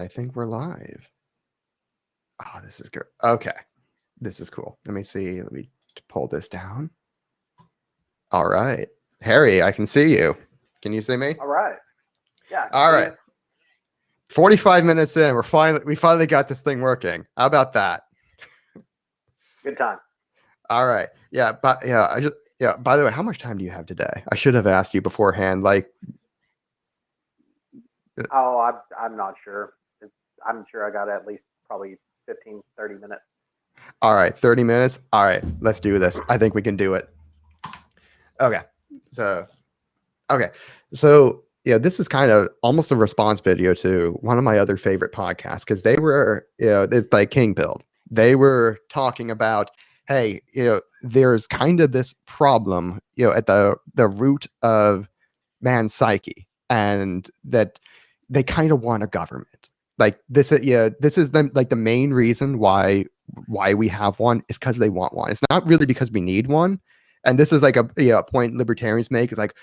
I think we're live. Oh, this is good. Okay. This is cool. Let me see. Let me pull this down. All right. Harry, I can see you. Can you see me? All right. Yeah. All right. 45 minutes in, we finally got this thing working. How about that? Good time. All right. Yeah, but by the way, how much time do you have today? I should have asked you beforehand. I'm not sure. I'm sure I got at least probably 15, 30 minutes. All right, 30 minutes. All right, let's do this. I think we can do it. Okay. So yeah, this is kind of almost a response video to one of my other favorite podcasts, because they were, it's like Kingpilled. They were talking about, hey, there's kind of this problem, at the root of man's psyche, and that they kind of want a government. Like this is the main reason why we have one is because they want one. It's not really because we need one. And this is like a point libertarians make, is like,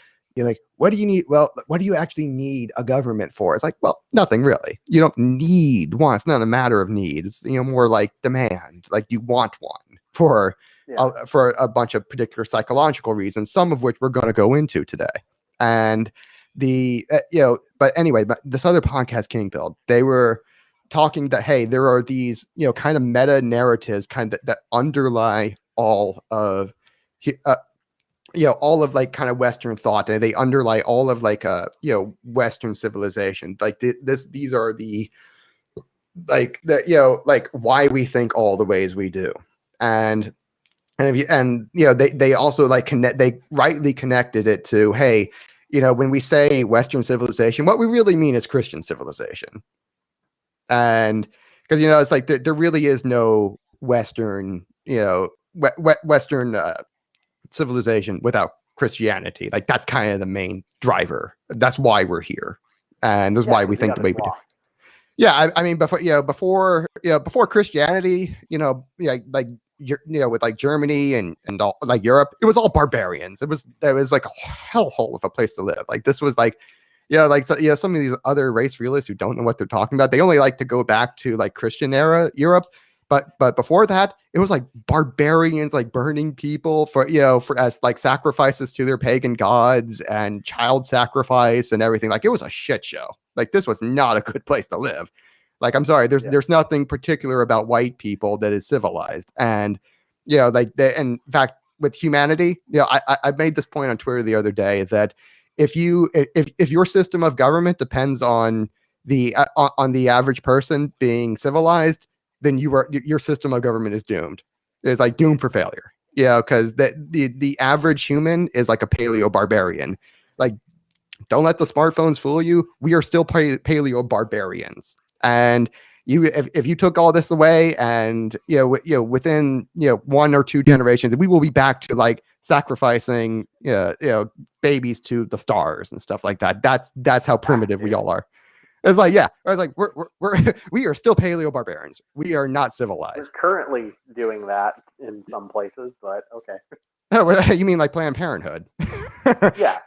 what do you need? Well, what do you actually need a government for? It's like, well, nothing really. You don't need one. It's not a matter of need. It's more like demand. Like you want one for a bunch of particular psychological reasons, some of which we're going to go into today. And but anyway, but this other podcast, Kingpilled, they were talking that, hey, there are these kind of meta narratives that underlie all of all of like kind of Western thought, and they underlie all of like Western civilization. Like these are the why we think all the ways we do. And they also they rightly connected it to, hey, when we say Western civilization, what we really mean is Christian civilization. And because it's like there really is no Western Western civilization without Christianity. Like that's kind of the main driver. That's why we're here, and that's why we think the way we do. Yeah, I mean before Christianity, with like Germany and all, like Europe, it was all barbarians. It was like a hellhole of a place to live. Like this was like, some of these other race realists who don't know what they're talking about, they only like to go back to like Christian era Europe. But before that, it was like barbarians, like burning people for as like sacrifices to their pagan gods, and child sacrifice and everything. Like it was a shit show. Like this was not a good place to live. Like, I'm sorry, there's nothing particular about white people that is civilized. And in fact, with humanity, I made this point on Twitter the other day that if your system of government depends on the average person being civilized, then your system of government is doomed. It's like doomed for failure. Because the average human is like a paleo barbarian. Like, don't let the smartphones fool you. We are still paleo barbarians. And if you took all this away, and within 1 or 2 generations, we will be back to like sacrificing babies to the stars and stuff like that. That's how primitive we all are. It's like, I was like, we are still paleo barbarians. We are not civilized. We're currently doing that in some places, but okay. Oh, you mean like Planned Parenthood? Yeah.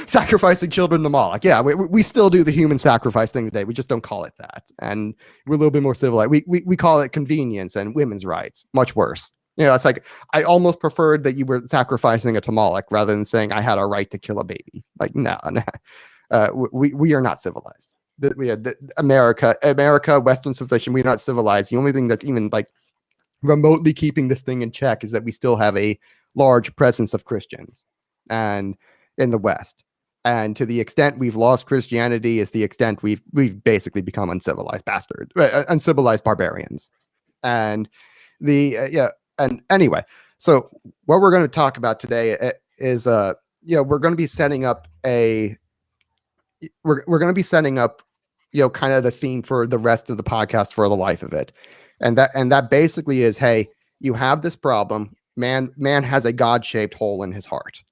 Sacrificing children to Moloch. Yeah, we still do the human sacrifice thing today. We just don't call it that. And we're a little bit more civilized. We call it convenience and women's rights. Much worse. It's like, I almost preferred that you were sacrificing it to Moloch rather than saying I had a right to kill a baby. Like, no. We are not civilized. America, Western civilization, we're not civilized. The only thing that's even like remotely keeping this thing in check is that we still have a large presence of Christians and in the West. And to the extent we've lost Christianity is the extent we've basically become uncivilized uncivilized barbarians. And and anyway, so what we're going to talk about today is we're going to be setting up kind of the theme for the rest of the podcast for the life of it. And that basically is, hey, you have this problem. Man has a God-shaped hole in his heart.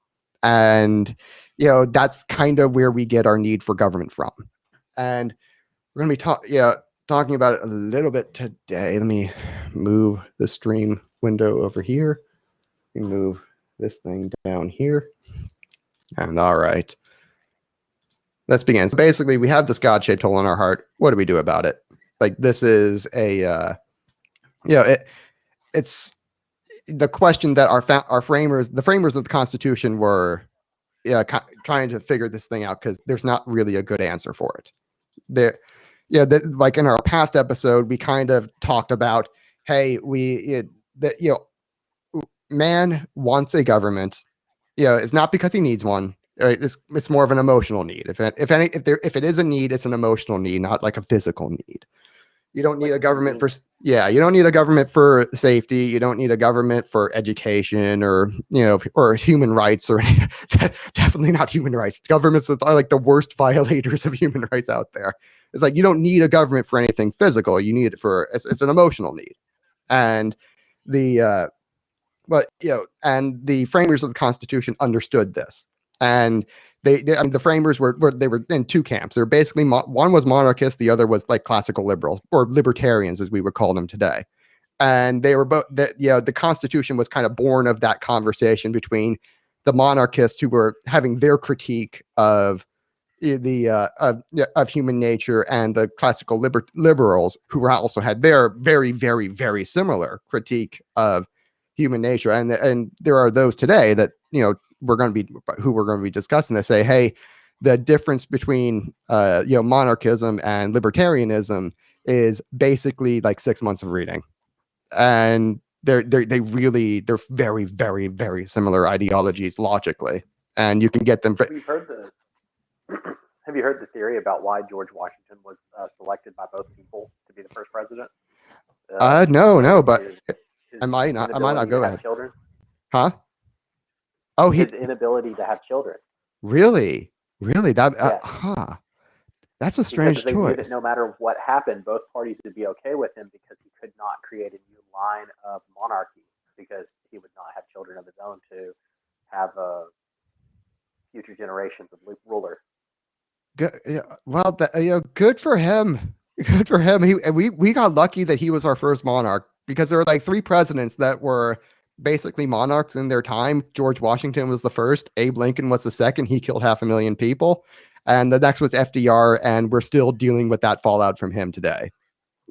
And, that's kind of where we get our need for government from. And we're going to be talking about it a little bit today. Let me move the stream window over here. Let me move this thing down here. And all right. Let's begin. So basically, we have this God-shaped hole in our heart. What do we do about it? Like this is a it's the question that our framers, the framers of the Constitution, were trying to figure this thing out, because there's not really a good answer for it. There, like in our past episode, we kind of talked about, hey, man wants a government. It's not because he needs one. It's more of an emotional need. If it is a need, it's an emotional need, not like a physical need. You don't need a government for you don't need a government for safety. You don't need a government for education or or human rights, or definitely not human rights. Governments are like the worst violators of human rights out there. It's like you don't need a government for anything physical. You need it for it's an emotional need. And and the framers of the Constitution understood this. And the framers were in two camps. They were basically, one was monarchists, the other was like classical liberals, or libertarians as we would call them today. And they were both the Constitution was kind of born of that conversation between the monarchists, who were having their critique of of human nature, and the classical liberals, who also had their very, very, very similar critique of human nature. And there are those today that we're going to be discussing, that say, hey, the difference between monarchism and libertarianism is basically like 6 months of reading. And they're very, very, very similar ideologies logically, and you can get them. Have you heard the theory about why George Washington was selected by both people to be the first president? No, but I might not go ahead. Children? Huh? Oh, his inability to have children. Really? That yeah. That's a strange choice. Knew that no matter what happened, both parties would be okay with him, because he could not create a new line of monarchy, because he would not have children of his own to have future generations of ruler. Good. Well, good for him. Good for him. We got lucky that he was our first monarch, because there were like 3 presidents that were basically monarchs in their time. George Washington was the first. Abe Lincoln was the second. He killed 500,000 people. And the next was FDR, and we're still dealing with that fallout from him today.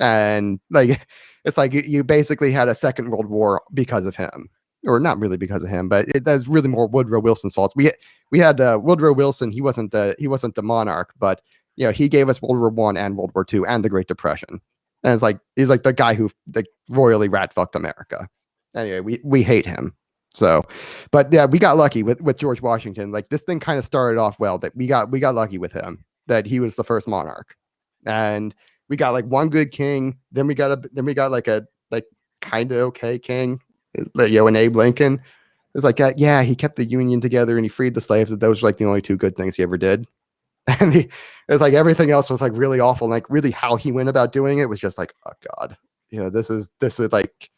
And like, it's like you basically had a second World War because of him, or not really because of him, but that's really more Woodrow Wilson's fault. We had Woodrow Wilson. He wasn't the monarch, but he gave us World War I and World War II and the Great Depression. And it's like he's like the guy who royally rat fucked America. Anyway, we hate him. So, but yeah, we got lucky with George Washington. Like, this thing kind of started off well, that we got lucky with him, that he was the first monarch, and we got like one good king. Then we got like a kind of okay king, and Abe Lincoln. It's like, yeah, he kept the Union together and he freed the slaves. Those were like the only 2 good things he ever did. And it's like everything else was like really awful. And like really how he went about doing it was just like, oh God, this is like.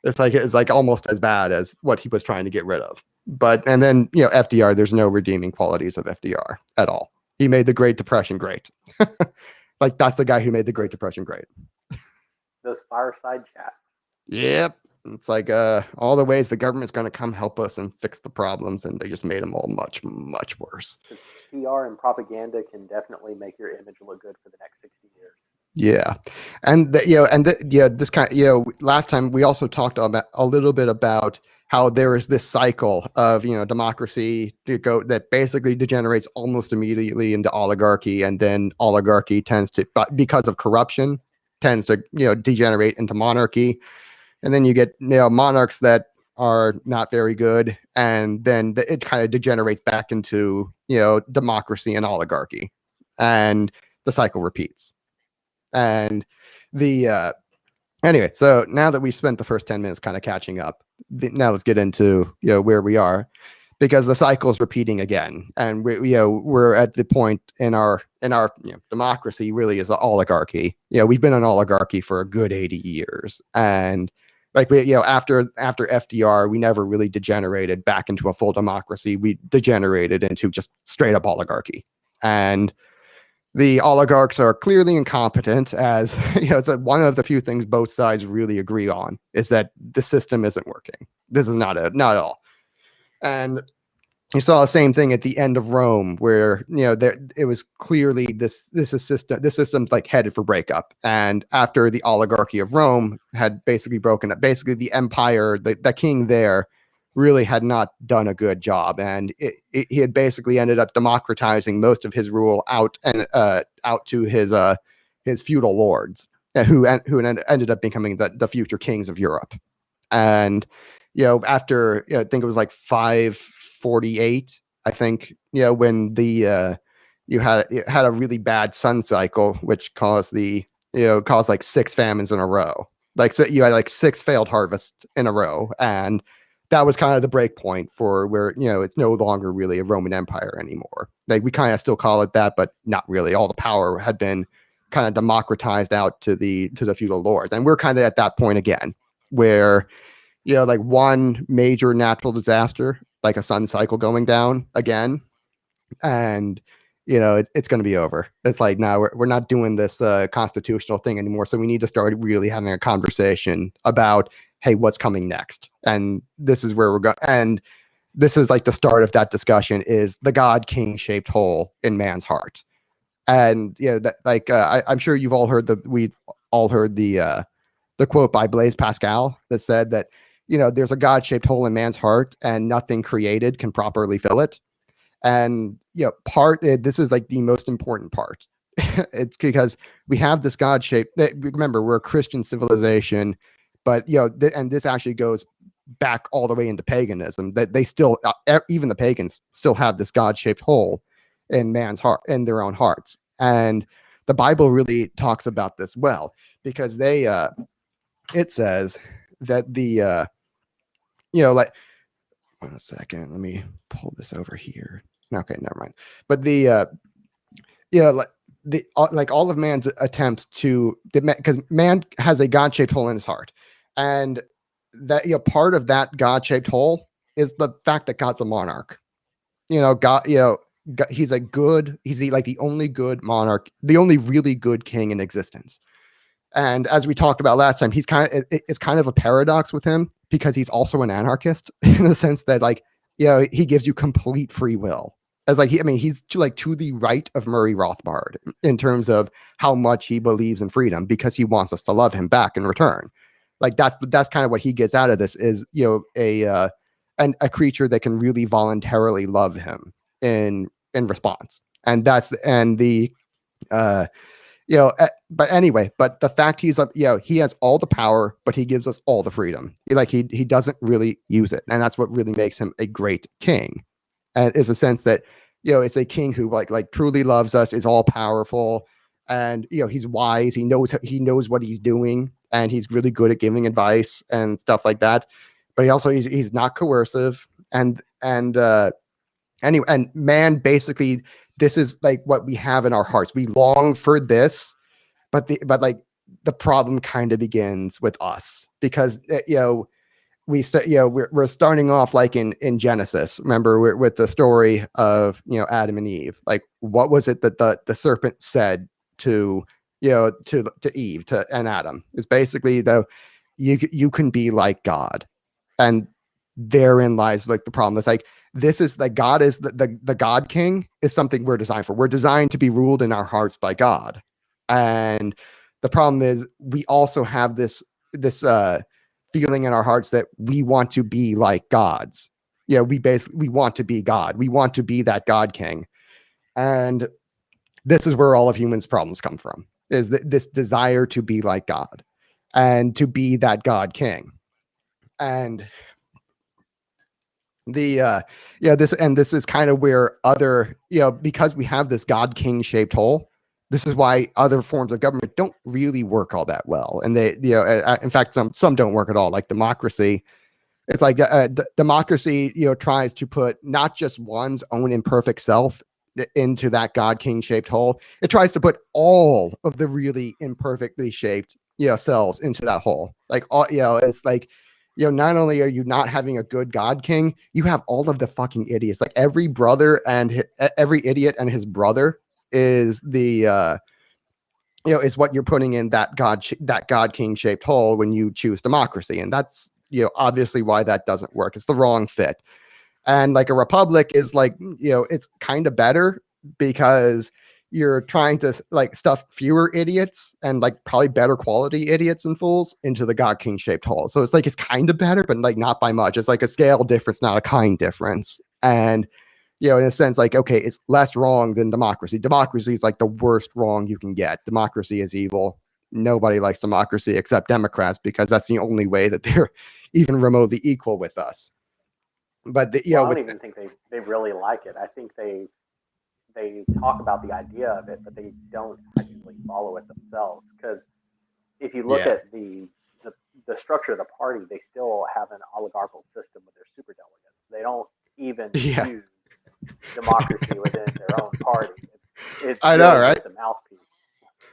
It's like almost as bad as what he was trying to get rid of. But, and then, FDR, there's no redeeming qualities of FDR at all. He made the Great Depression great. Like, that's the guy who made the Great Depression great. Those fireside chats. Yep. It's like all the ways the government's going to come help us and fix the problems, and they just made them all much, much worse. PR and propaganda can definitely make your image look good for the next 60 years. Yeah. And this kind, last time we also talked about a little bit about how there is this cycle of, democracy that basically degenerates almost immediately into oligarchy, and then oligarchy tends to, because of corruption, tends to, degenerate into monarchy. And then you get, monarchs that are not very good, and then it kind of degenerates back into, democracy and oligarchy, and the cycle repeats. And anyway, so now that we've spent the first 10 minutes kind of catching up, now let's get into where we are, because the cycle is repeating again, and we're at the point in our democracy really is an oligarchy. We've been an oligarchy for a good 80 years, and like after FDR, we never really degenerated back into a full democracy. We degenerated into just straight up oligarchy, and the oligarchs are clearly incompetent, as it's one of the few things both sides really agree on, is that the system isn't working. This is not at all. And you saw the same thing at the end of Rome, where there it was clearly this system's like headed for breakup. And after the oligarchy of Rome had basically broken up, basically the empire, the king there really had not done a good job, and he had basically ended up democratizing most of his rule out to his feudal lords, who ended up becoming the future kings of Europe. And after I think it was like 548, I think, when the you had a really bad sun cycle, which caused like 6 famines in a row. Like, so you had like 6 failed harvests in a row, and that was kind of the break point for where it's no longer really a Roman Empire anymore. Like, we kind of still call it that, but not really. All the power had been kind of democratized out to the feudal lords, and we're kind of at that point again, where like one major natural disaster, like a sun cycle going down again, and it's going to be over. It's like, now we're not doing this constitutional thing anymore, so we need to start really having a conversation about, hey, what's coming next. And this is where we're going, and this is like the start of that discussion, is the God-King-shaped hole in man's heart. And that, like, I'm sure you've all heard we've all heard the quote by Blaise Pascal that said that there's a God-shaped hole in man's heart, and nothing created can properly fill it. And this is like the most important part. It's because we have this God-shaped. Remember, we're a Christian civilization, but and this actually goes back all the way into paganism. That they still, even the pagans, still have this God-shaped hole in man's heart, in their own hearts. And the Bible really talks about this well, because it says that the like, 1 second, let me pull this over here. Okay, never mind. But like all of man's attempts to, because man has a God-shaped hole in his heart, and that part of that God-shaped hole is the fact that God's a monarch. God, he's like the only good monarch, the only really good king in existence. And as we talked about last time, it's kind of a paradox with him, because he's also an anarchist in the sense that, like, he gives you complete free will. As like, he's to the right of Murray Rothbard in terms of how much he believes in freedom, because he wants us to love him back in return. Like, that's kind of what he gets out of this, is a creature that can really voluntarily love him in response. And but anyway, but the fact he has all the power, but he gives us all the freedom. He doesn't really use it, and that's what really makes him a great king. And is a sense that it's a king who like truly loves us, is all powerful, and he's wise. He knows what he's doing, and he's really good at giving advice and stuff like that. But he's not coercive, and anyway, and man, basically, this is like what we have in our hearts. We long for this, but the problem kind of begins with us, because we're starting off like in Genesis. Remember, with the story of Adam and Eve. Like, what was it that the serpent said to Eve and Adam? It's basically, though, you can be like God, and therein lies like the problem. It's like, this is like, God is the God King is something we're designed for. We're designed to be ruled in our hearts by God. And the problem is, we also have this feeling in our hearts that we want to be like gods. We want to be God. We want to be that God King. And this is where all of humans' problems come from, is this desire to be like God and to be that God King. And this is kind of where other, because we have this God-King-shaped hole, this is why other forms of government don't really work all that well. And they, in fact, some don't work at all. Like democracy, it's like democracy, tries to put not just one's own imperfect self into that God-King-shaped hole. It tries to put all of the really imperfectly shaped, selves into that hole. Like, all, it's like, not only are you not having a good God King, you have all of the fucking idiots. Like, every brother and every idiot and his brother is is what you're putting in that God King shaped hole when you choose democracy. And that's, obviously why that doesn't work. It's the wrong fit. And like a republic is like, it's kind of better because you're trying to like stuff fewer idiots and like probably better quality idiots and fools into the God King shaped hole. So it's like it's kind of better, but like not by much. It's like a scale difference, not a kind difference. And in a sense, like, okay, it's less wrong than democracy. Democracy is like the worst wrong you can get. Democracy is evil. Nobody likes democracy except Democrats because that's the only way that they're even remotely equal with us. But I don't even think they really like it. I think they talk about the idea of it, but they don't actually follow it themselves. Because if you look at the structure of the party, they still have an oligarchical system with their superdelegates. They don't even use democracy within their own party. It's I really know, right? just a mouthpiece.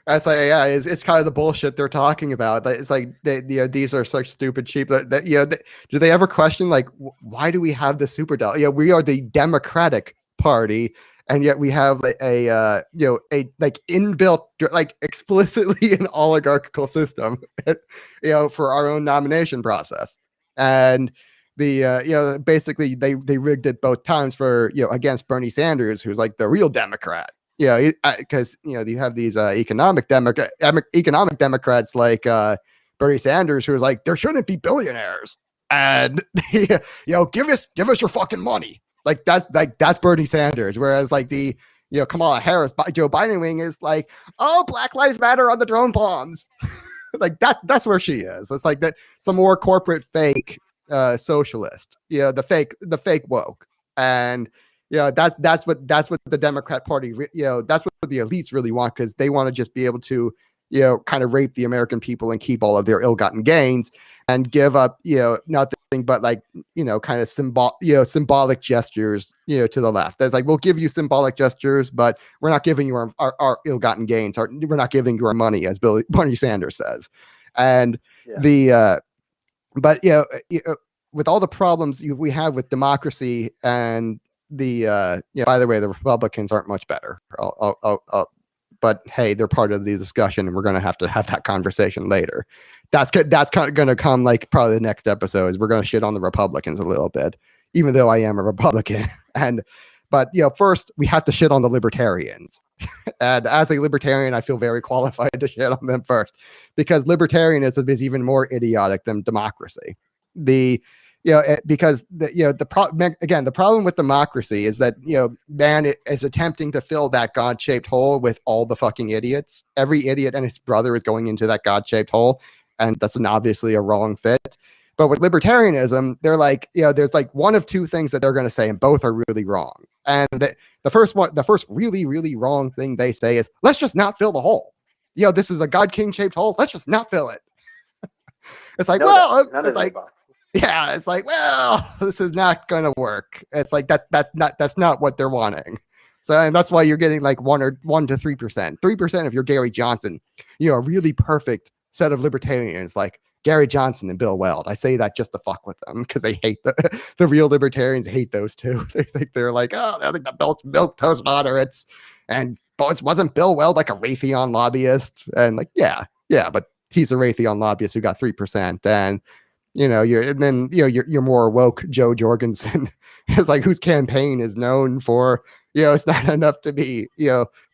That's like, yeah, it's kind of the bullshit they're talking about. It's like these are such stupid cheap that do they ever question like why do we have the superdelegates? We are the Democratic Party, and yet we have a like inbuilt like explicitly an oligarchical system, for our own nomination process. And the basically they rigged it both times for against Bernie Sanders, who's like the real Democrat. Because you have these economic Democrats like Bernie Sanders, who's like there shouldn't be billionaires, and give us your fucking money. Like that's Bernie Sanders. Whereas like the Kamala Harris, Joe Biden wing is like, oh, Black Lives Matter on the drone bombs. Like that's where she is. It's like that some more corporate fake socialist. The fake woke. And that's what the Democrat Party, that's what the elites really want, because they want to just be able to, kind of rape the American people and keep all of their ill-gotten gains and give up, nothing but like, kind of symbolic gestures, to the left. That's like, we'll give you symbolic gestures, but we're not giving you our ill-gotten gains. We're not giving you our money, as Bernie Sanders says. And but with all the problems we have with democracy and by the way, the Republicans aren't much better. But hey, they're part of the discussion, and we're going to have that conversation later. That's going to come like probably the next episode. Is we're going to shit on the Republicans a little bit, even though I am a Republican. But first we have to shit on the libertarians. And as a libertarian, I feel very qualified to shit on them first, because libertarianism is even more idiotic than democracy. Because the problem with democracy is that man is attempting to fill that God-shaped hole with all the fucking idiots. Every idiot and his brother is going into that God-shaped hole, and that's obviously a wrong fit. But with libertarianism, they're like, there's like one of two things that they're going to say, and both are really wrong. And the first really, really wrong thing they say is, let's just not fill the hole. This is a God King-shaped hole. Let's just not fill it. It's like, it's like, well, this is not going to work. It's like, that's not what they're wanting. So, and that's why you're getting like 1 to 3%. 3% if you're Gary Johnson, a really perfect set of libertarians like Gary Johnson and Bill Weld. I say that just to fuck with them, because they hate the real libertarians hate those two. They think they're like, oh, I think the milk toast moderates, and wasn't Bill Weld like a Raytheon lobbyist? And like, yeah, but he's a Raytheon lobbyist who got 3%. And you're more woke Joe Jorgensen. It's like, whose campaign is known for, it's not enough to be,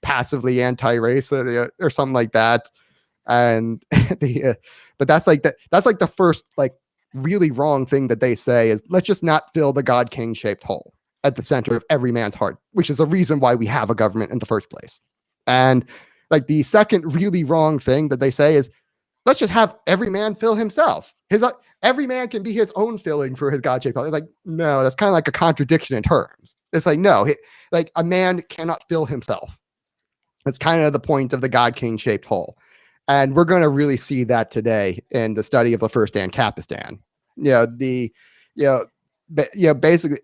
passively anti-racist or something like that. And but that's like the first like really wrong thing that they say is, let's just not fill the God King shaped hole at the center of every man's heart, which is a reason why we have a government in the first place. And like the second really wrong thing that they say is, let's just have every man fill himself. Every man can be his own filling for his God-shaped hole. It's like, no, that's kind of like a contradiction in terms. It's like, no, like a man cannot fill himself. That's kind of the point of the God King-shaped hole. And we're going to really see that today in the study of the first ANCAPISTAN. Basically,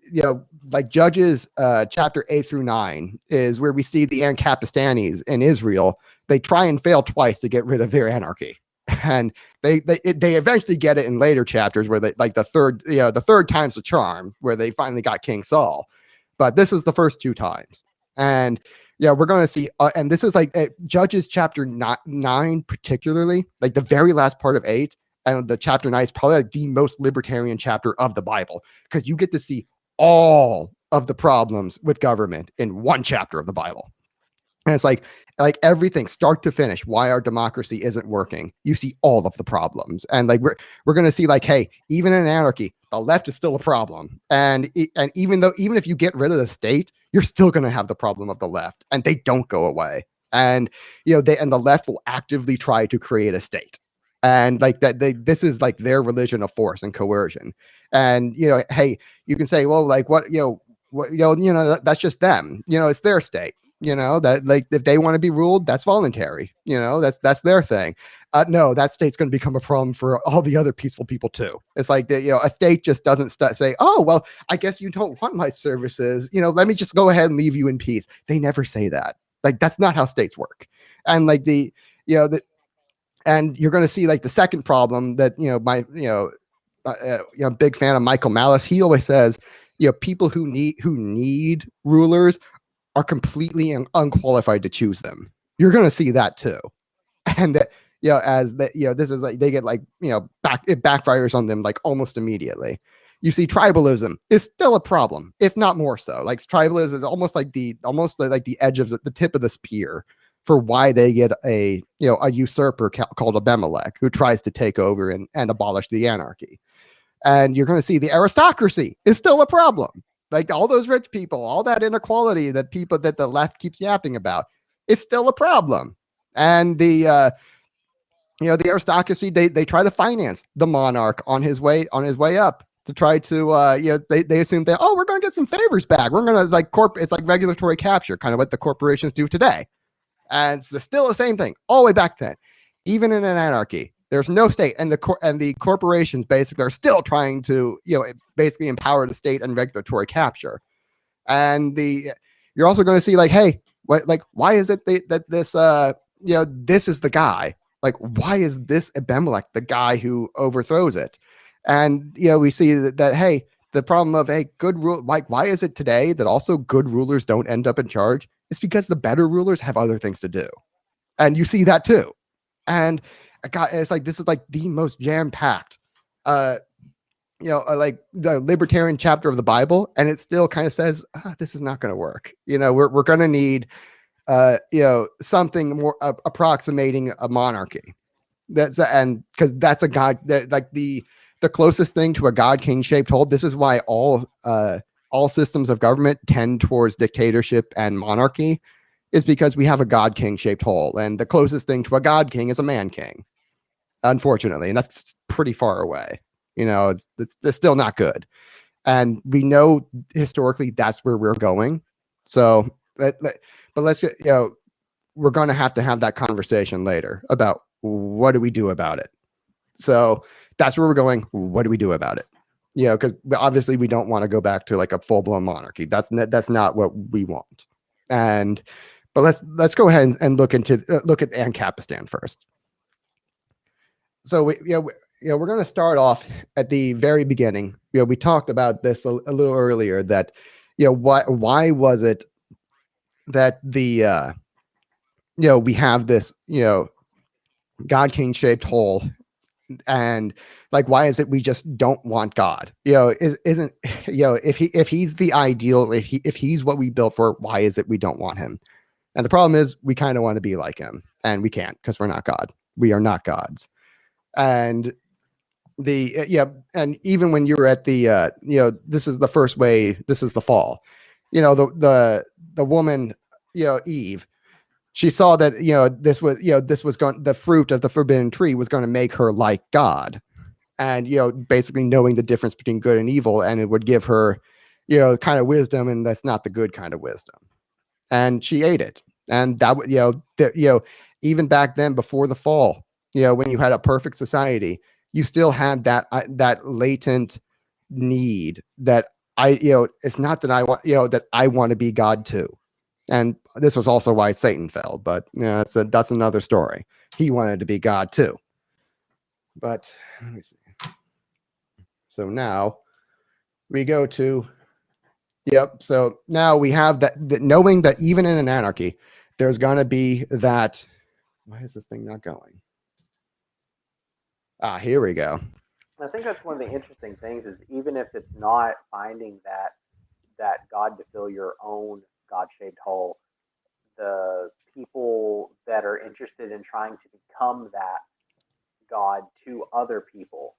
like Judges chapter 8 through 9 is where we see the ANCAPISTANIs in Israel. They try and fail twice to get rid of their anarchy. And they eventually get it in later chapters where they like the third time's the charm, where they finally got King Saul. But this is the first two times. And we're going to see, and this is like Judges chapter 9, particularly like the very last part of 8, and the chapter 9 is probably like the most libertarian chapter of the Bible, because you get to see all of the problems with government in one chapter of the Bible. And it's like everything start to finish, why our democracy isn't working. You see all of the problems. And like we're going to see like, hey, even in anarchy, the left is still a problem. And even if you get rid of the state, you're still going to have the problem of the left, and they don't go away. And the left will actively try to create a state. And like that, this is like their religion of force and coercion. And hey, you can say, well, like that's just them. It's their state. That like if they want to be ruled, that's voluntary. That's their thing. No, that state's going to become a problem for all the other peaceful people too. It's like a state just doesn't say, oh well, I guess you don't want my services. Let me just go ahead and leave you in peace. They never say that. Like that's not how states work. And like and you're going to see like the second problem that big fan of Michael Malice. He always says, people who need rulers are completely unqualified to choose them. You're going to see that too. And that, as that, this is like, they get like, it backfires on them like almost immediately. You see tribalism is still a problem, if not more so. Like tribalism is almost like the edge of the tip of the spear for why they get a usurper called Abimelech who tries to take over and abolish the anarchy. And you're going to see the aristocracy is still a problem. Like all those rich people, all that inequality that the left keeps yapping about, it's still a problem. And the aristocracy, they try to finance the monarch on his way up to try to they assume that, oh, we're going to get some favors back. We're going to it's like regulatory capture, kind of what the corporations do today. And it's still the same thing all the way back then. Even in an anarchy, there's no state, and the corporations basically are still trying to basically empower the state and regulatory capture. And you're also going to see like, hey, why is it that this this is the guy? Like, why is this Abimelech the guy who overthrows it? And we see that hey, the problem of good rule, like why is it today that also good rulers don't end up in charge? It's because the better rulers have other things to do, and you see that too. And it's like this is like the most jam-packed like the libertarian chapter of the Bible, and it still kind of says this is not going to work. We're going to need something more approximating a monarchy. Because that's a god that like the closest thing to a God-King-Shaped whole. This is why all systems of government tend towards dictatorship and monarchy, is because we have a God-King-Shaped whole, and the closest thing to a God King is a man king, unfortunately, and that's pretty far away. It's still not good, and we know historically that's where we're going. So, but let's we're going to have that conversation later about what do we do about it. So that's where we're going. What do we do about it? Because obviously we don't want to go back to like a full-blown monarchy. That's not what we want. But let's go ahead and look at ANCAPISTAN first. So we're going to start off at the very beginning. We talked about this a little earlier, that why was it that the we have this God-King-Shaped whole, and like why is it we just don't want God? Isn't if he's the ideal, if he's what we built for, why is it we don't want him? And the problem is we kind of want to be like him, and we can't, because we're not God. We are not gods. And and even when you were at the this is the first way, this is the fall. The woman, Eve, she saw that this was going, the fruit of the forbidden tree was going to make her like God, and basically knowing the difference between good and evil, and it would give her kind of wisdom, and that's not the good kind of wisdom. And she ate it, and that even back then, before the fall, when you had a perfect society, you still had that latent need that it's not that I want that I want to be God too. And this was also why Satan fell, but that's another story. He wanted to be God too. But let me see. So now we go to so now we have that knowing that even in an anarchy, there's going to be that. Why is this thing not going? Here we go. I think that's one of the interesting things, is even if it's not finding that that God to fill your own God-shaped hole. The people that are interested in trying to become that God to other people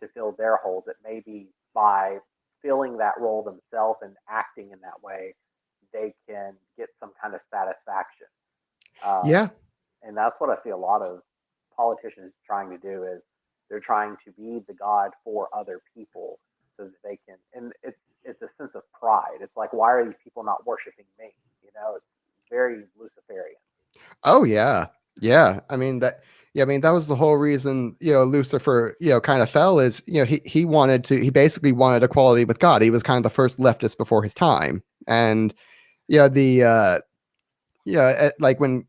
to fill their holes, that maybe by filling that role themselves and acting in that way, they can get some kind of satisfaction. Yeah. And that's what I see a lot of politicians trying to do, is they're trying to be the God for other people so that they can, and it's a sense of pride. It's like, why are these people not worshiping me? You know, it's very Luciferian. Oh yeah. Yeah. I mean that yeah, I mean that was the whole reason, Lucifer, kind of fell is, he basically wanted equality with God. He was kind of the first leftist before his time. And yeah, like when,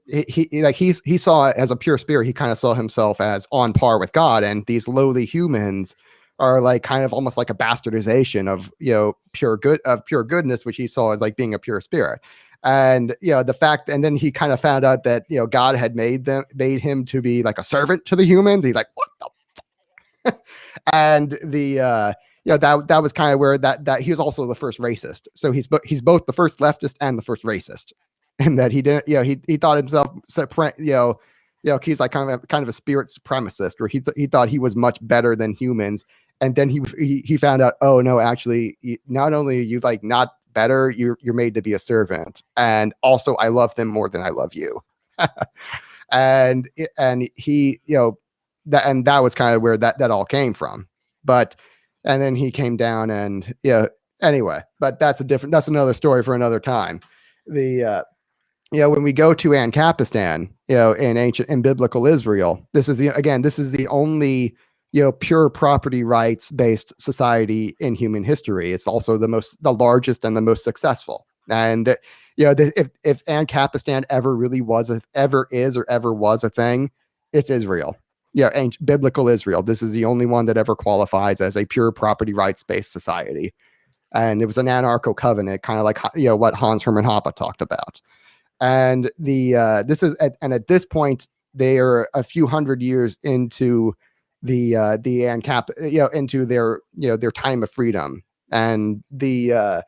he saw it as a pure spirit, he kind of saw himself as on par with God, and these lowly humans are like kind of almost like a bastardization of pure goodness, which he saw as like being a pure spirit. And the fact, and then he kind of found out that God had made him to be like a servant to the humans. He's like, what the and that was kind of where that he was also the first racist. So he's both the first leftist and the first racist, and that he didn't, he thought himself, he's like kind of a spirit supremacist, where he thought he was much better than humans. And then he found out, oh no, actually, not only are you like not better, you're made to be a servant, and also I love them more than I love you. and he, that was kind of where that all came from. And then he came down, and anyway, but that's another story for another time. When we go to Ancapistan, in biblical Israel, this is the only pure property rights based society in human history. It's also the largest and the most successful. And if Ancapistan ever was a thing, it's Israel. Biblical Israel. This is the only one that ever qualifies as a pure property rights based society. And it was an anarcho covenant, kind of like what Hans Hermann Hoppe talked about. And at this point they are a few hundred years into the ANCAP, into their time of freedom. And at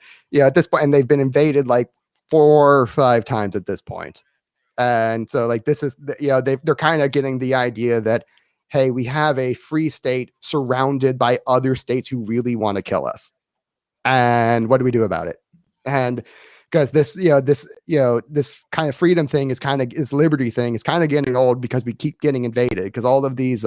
this point, and they've been invaded like 4 or 5 times at this point. And so like this is they're kind of getting the idea that, hey, we have a free state surrounded by other states who really want to kill us, and what do we do about it? And because this kind of freedom thing is liberty thing is kind of getting old, because we keep getting invaded, because all of these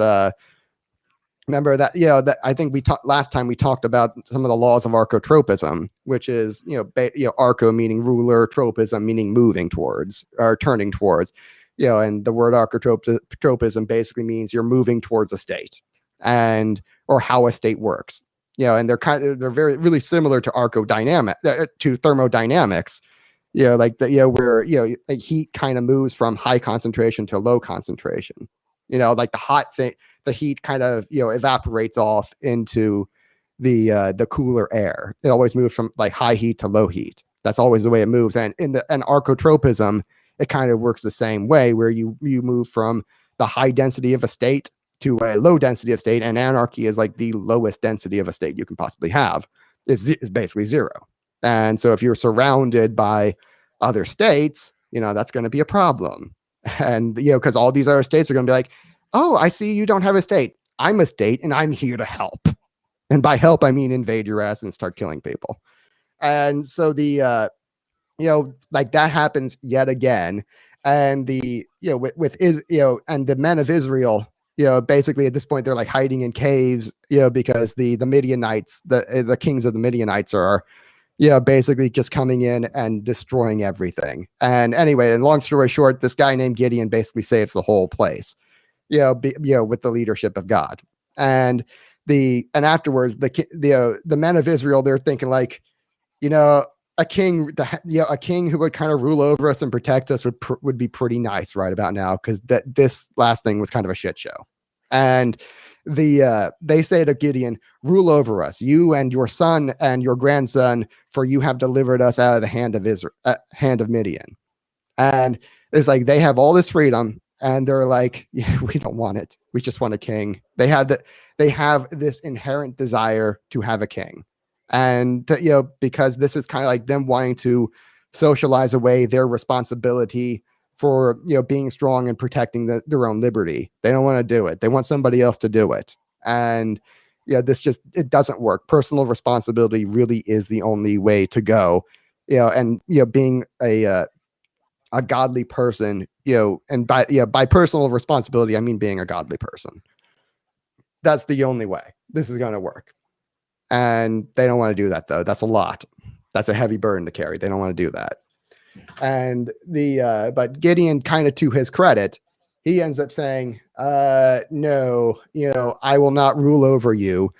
remember that that I think last time we talked about some of the laws of archotropism, which is archo meaning ruler, tropism meaning moving towards or turning towards, and the word archotropism basically means you're moving towards a state, or how a state works. And they're very really similar to to thermodynamics. Where like heat kind of moves from high concentration to low concentration. Like the heat kind of evaporates off into the cooler air. It always moves from like high heat to low heat. That's always the way it moves. And in archotropism, it kind of works the same way, where you move from the high density of a state to a low density of state, and anarchy is like the lowest density of a state you can possibly have. It's basically 0. And so if you're surrounded by other states, that's going to be a problem. And because all these other states are going to be like, oh, I see you don't have a state. I'm a state, and I'm here to help. And by help, I mean invade your ass and start killing people. And so like that happens yet again. And and the men of Israel, basically at this point they're like hiding in caves, because the Midianites, the kings of the Midianites are, basically just coming in and destroying everything. And anyway, and long story short, this guy named Gideon basically saves the whole place, with the leadership of God. And afterwards, the men of Israel, they're thinking like, a king who would kind of rule over us and protect us would be pretty nice right about now, because this last thing was kind of a shit show. And they say to Gideon, rule over us, you and your son and your grandson, for you have delivered us out of the hand of Midian. And it's like they have all this freedom, and they're like, yeah, we don't want it. We just want a king. They have this inherent desire to have a king. And because this is kind of like them wanting to socialize away their responsibility for being strong and protecting their own liberty. They don't want to do it. They want somebody else to do it. And it doesn't work. Personal responsibility really is the only way to go. And being a godly person, and by personal responsibility, I mean being a godly person. That's the only way this is going to work. And they don't want to do that, though. That's a lot. That's a heavy burden to carry. They don't want to do that. And but Gideon, kind of to his credit, he ends up saying, no, I will not rule over you,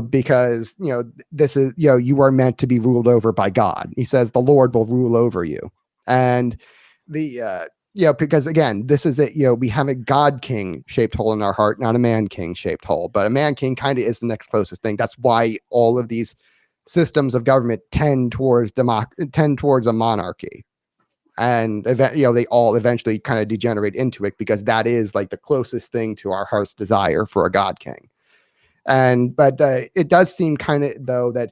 because, this is, you are meant to be ruled over by God. He says the Lord will rule over you. And because again, this is it, we have a God king shaped hole in our heart, not a man king shaped hole, but a man king kind of is the next closest thing. That's why all of these systems of government tend towards a monarchy. And they all eventually kind of degenerate into it, because that is like the closest thing to our heart's desire for a God king. But it does seem kind of, though, that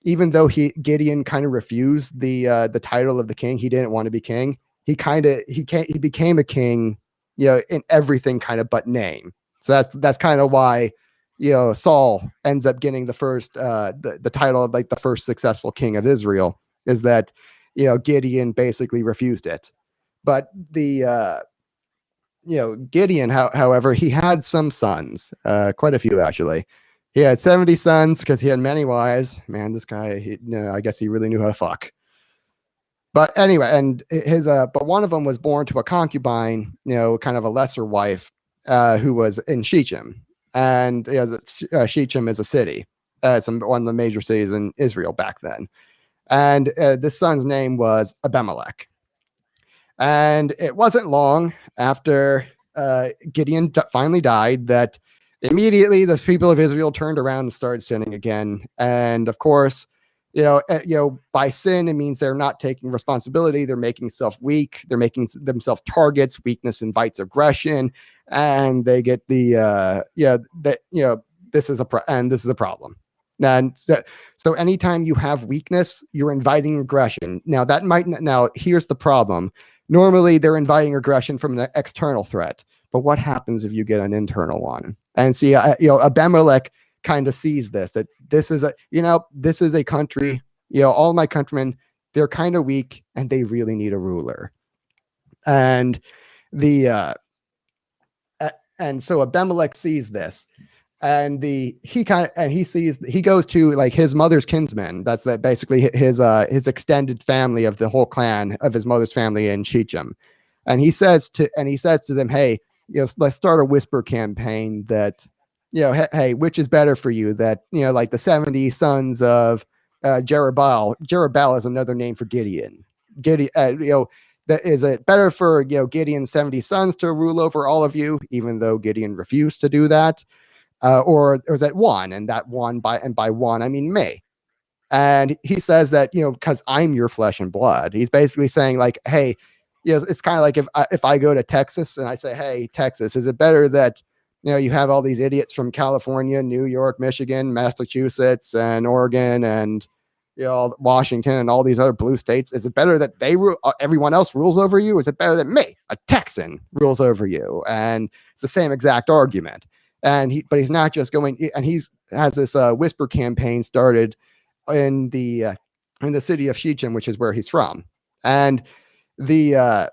even though Gideon kind of refused the title of the king, he didn't want to be king. He became a king, in everything kind of but name. So that's kind of why, Saul ends up getting the first the title of like the first successful king of Israel, is that Gideon basically refused it. But Gideon, however, he had some sons, quite a few actually. He had 70 sons because he had many wives. Man, this guy, I guess he really knew how to fuck. But anyway, and but one of them was born to a concubine, kind of a lesser wife, who was in Shechem. And Shechem is a city. It's one of the major cities in Israel back then. And this son's name was Abimelech. And it wasn't long after Gideon finally died that immediately the people of Israel turned around and started sinning again. And of course, by sin, it means they're not taking responsibility. They're making themselves weak. They're making themselves targets. Weakness invites aggression, and they get this is a problem. And so anytime you have weakness, you're inviting aggression. Now here's the problem. Normally they're inviting aggression from an external threat, but what happens if you get an internal one? And see, Abimelech kind of sees this, that this is a country, all my countrymen, they're kind of weak and they really need a ruler. And so Abimelech sees this. And he goes to like his mother's kinsmen. That's basically his extended family of the whole clan of his mother's family in Shechem. And he says to them, hey, let's start a whisper campaign that, hey, which is better for you? That, like the 70 sons of Jerubbaal. Jerubbaal is another name for Gideon. That is it better for Gideon's 70 sons to rule over all of you, even though Gideon refused to do that? Or is that one? And that one by one, I mean me. And he says that, because I'm your flesh and blood. He's basically saying like, hey, it's kind of like if I go to Texas and I say, hey, Texas, is it better that, you have all these idiots from California, New York, Michigan, Massachusetts, and Oregon, and, Washington, and all these other blue states? Is it better that everyone else rules over you? Is it better that me, a Texan, rules over you? And it's the same exact argument. But he's not just going, and has this whisper campaign started in the city of Shechem, which is where he's from. And and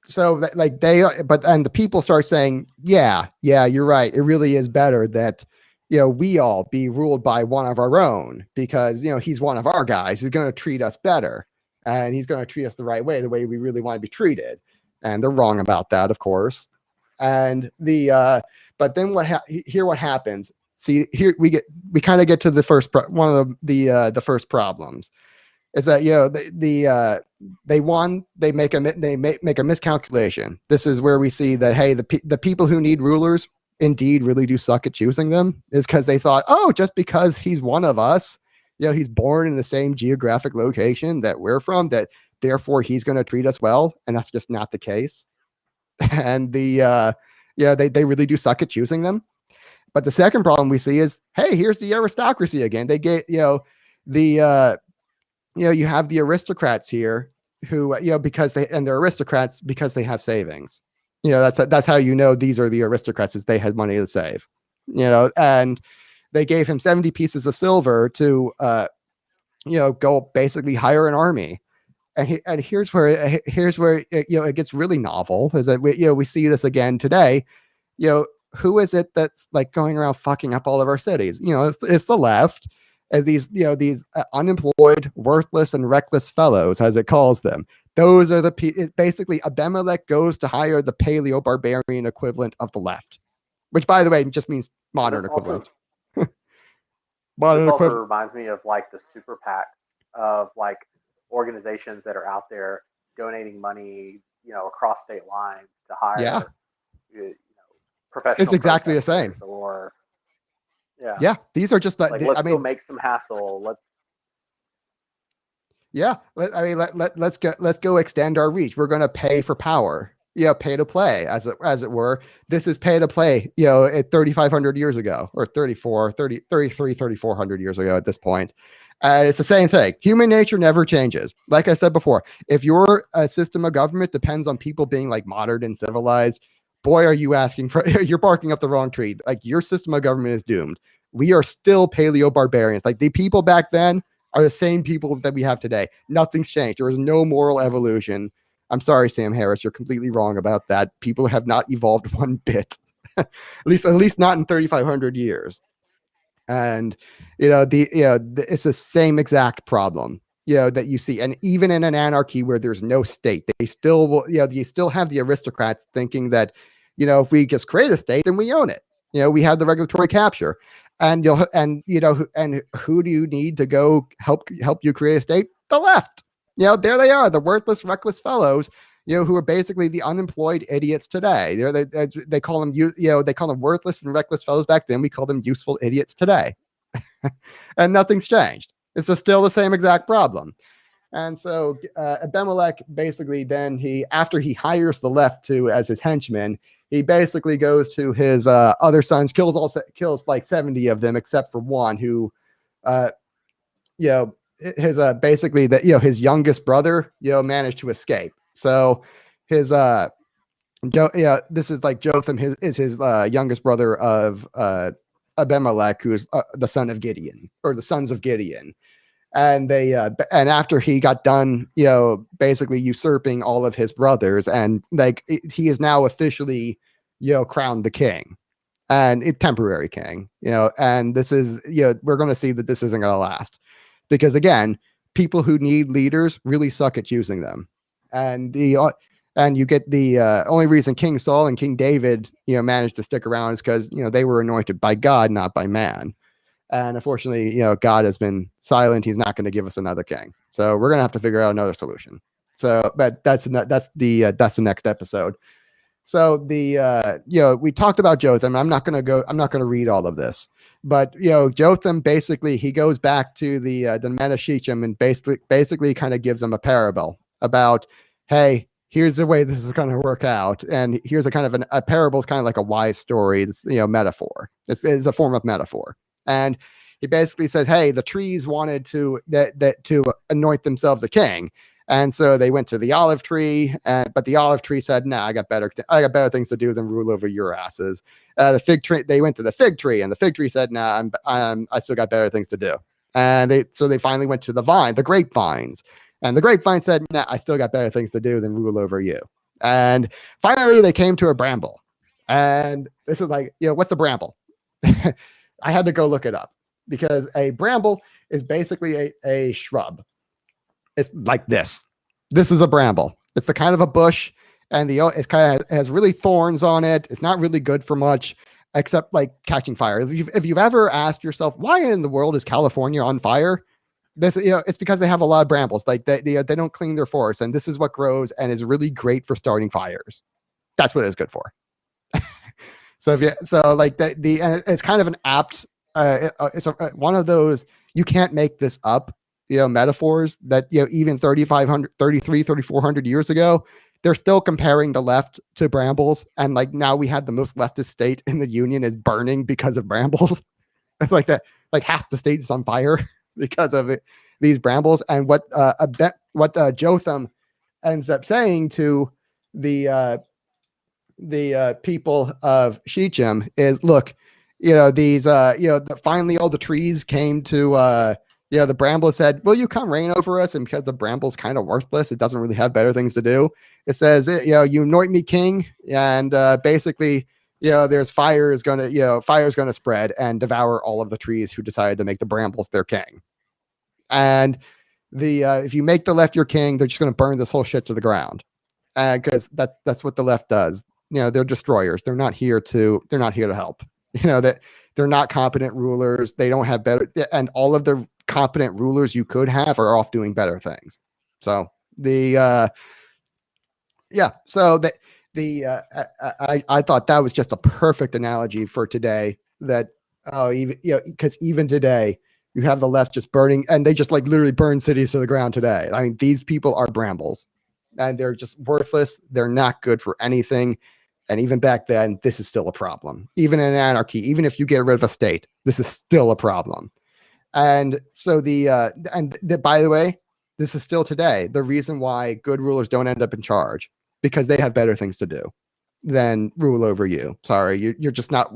so the people start saying, yeah, you're right. It really is better that, we all be ruled by one of our own, because, he's one of our guys. He's going to treat us better, and he's going to treat us the right way, the way we really want to be treated. And they're wrong about that, of course. And but then what happens? See, here we kind of get to the first one of the first problems is that they make a miscalculation. This is where we see that, hey, the people who need rulers indeed really do suck at choosing them, is because they thought, oh, just because he's one of us, he's born in the same geographic location that we're from, that therefore he's going to treat us well. And that's just not the case. And they really do suck at choosing them. But the second problem we see is, hey, here's the aristocracy again. They get, you have the aristocrats here who, because they're aristocrats because they have savings. That's how these are the aristocrats, is they had money to save. And they gave him 70 pieces of silver to go basically hire an army. And here's where it gets really novel, is that we see this again today. Who is it that's like going around fucking up all of our cities? It's the left, as these unemployed, worthless, and reckless fellows, as it calls them. Those are basically Abimelech goes to hire the paleo-barbarian equivalent of the left, which, by the way, just means modern equivalent. Modern equivalent reminds me of like the super PACs of like organizations that are out there donating money, across state lines to hire, professional. It's exactly the same. Or these are just let's go make some hassle. Let's go extend our reach. We're going to pay for power. Pay to play, as it were. This is pay to play, at 3,500 years ago, or 3,400 years ago at this point. It's the same thing. Human nature never changes. Like I said before, if your system of government depends on people being like modern and civilized, boy, are you you're barking up the wrong tree. Like, your system of government is doomed. We are still paleo-barbarians. Like, the people back then are the same people that we have today. Nothing's changed. There is no moral evolution. I'm sorry, Sam Harris, you're completely wrong about that. People have not evolved one bit, at least not in 3,500 years. And it's the same exact problem that you see. And even in an anarchy where there's no state, they still will. You still have the aristocrats thinking that if we just create a state, then we own it. We have the regulatory capture, and who do you need to go help you create a state? The left. There they are, the worthless, reckless fellows, who are basically the unemployed idiots today. They call them, they call them worthless and reckless fellows back then. We call them useful idiots today. And nothing's changed. It's still the same exact problem. And so Abimelech basically then after he hires the left as his henchmen, he basically goes to his other sons, kills like 70 of them except for one who, his basically his youngest brother managed to escape. So his this is like Jotham is his youngest brother of Abimelech, who is the son of Gideon, or the sons of Gideon. And and after he got done basically usurping all of his brothers, and like he is now officially crowned the king, and temporary king, and this is we're going to see that this isn't going to last. Because again, people who need leaders really suck at choosing them, and you get the only reason King Saul and King David managed to stick around is because they were anointed by God, not by man. And unfortunately, God has been silent. He's not going to give us another king, so we're going to have to figure out another solution. So, but that's the next episode. So we talked about Jotham. I'm not going to read all of this. But Jotham basically he goes back to the Menashechim and basically kind of gives them a parable about, hey, here's the way this is going to work out, and here's a kind of a parable is kind of like a wise story. It's metaphor. It's a form of metaphor, and he basically says, hey, the trees wanted to anoint themselves a king, and so they went to the olive tree, but the olive tree said, "Nah, I got better things to do than rule over your asses." The fig tree, they went to the fig tree, and the fig tree said, "Nah, I still got better things to do." And they finally went to the grapevines, and the grapevine said, "Nah, I still got better things to do than rule over you." And finally, they came to a bramble, and this is like, what's a bramble? I had to go look it up, because a bramble is basically a shrub. It's like this. This is a bramble. It's the kind of a bush. And it has really thorns on it. It's not really good for much, except like catching fire. If you've ever asked yourself, why in the world is California on fire? It's because they have a lot of brambles. Like they don't clean their forests, and this is what grows and is really great for starting fires. That's what it's good for. And it's kind of an apt. It's one of those you can't make this up. Metaphors that even 3,400 years ago, they're still comparing the left to brambles, and like now we had the most leftist state in the union is burning because of brambles. It's like that, like half the state is on fire because of these brambles. And what Jotham ends up saying to the people of Shechem is, look, these finally all the trees came to the brambles said, will you come reign over us? And because the bramble's kind of worthless, it doesn't really have better things to do. It says, you anoint me king, and basically, there's fire is going to spread and devour all of the trees who decided to make the brambles their king. And if you make the left your king, they're just going to burn this whole shit to the ground. Because that's what the left does. They're destroyers. They're not here to help. That they're not competent rulers. They don't have better, and all of the competent rulers you could have are off doing better things. So I thought that was just a perfect analogy for today. That because even today you have the left just burning, and they just like literally burn cities to the ground today. I mean, these people are brambles, and they're just worthless. They're not good for anything. And even back then, this is still a problem. Even in anarchy, even if you get rid of a state, this is still a problem. And so by the way, this is still today the reason why good rulers don't end up in charge, because they have better things to do than rule over you. Sorry, you're just not,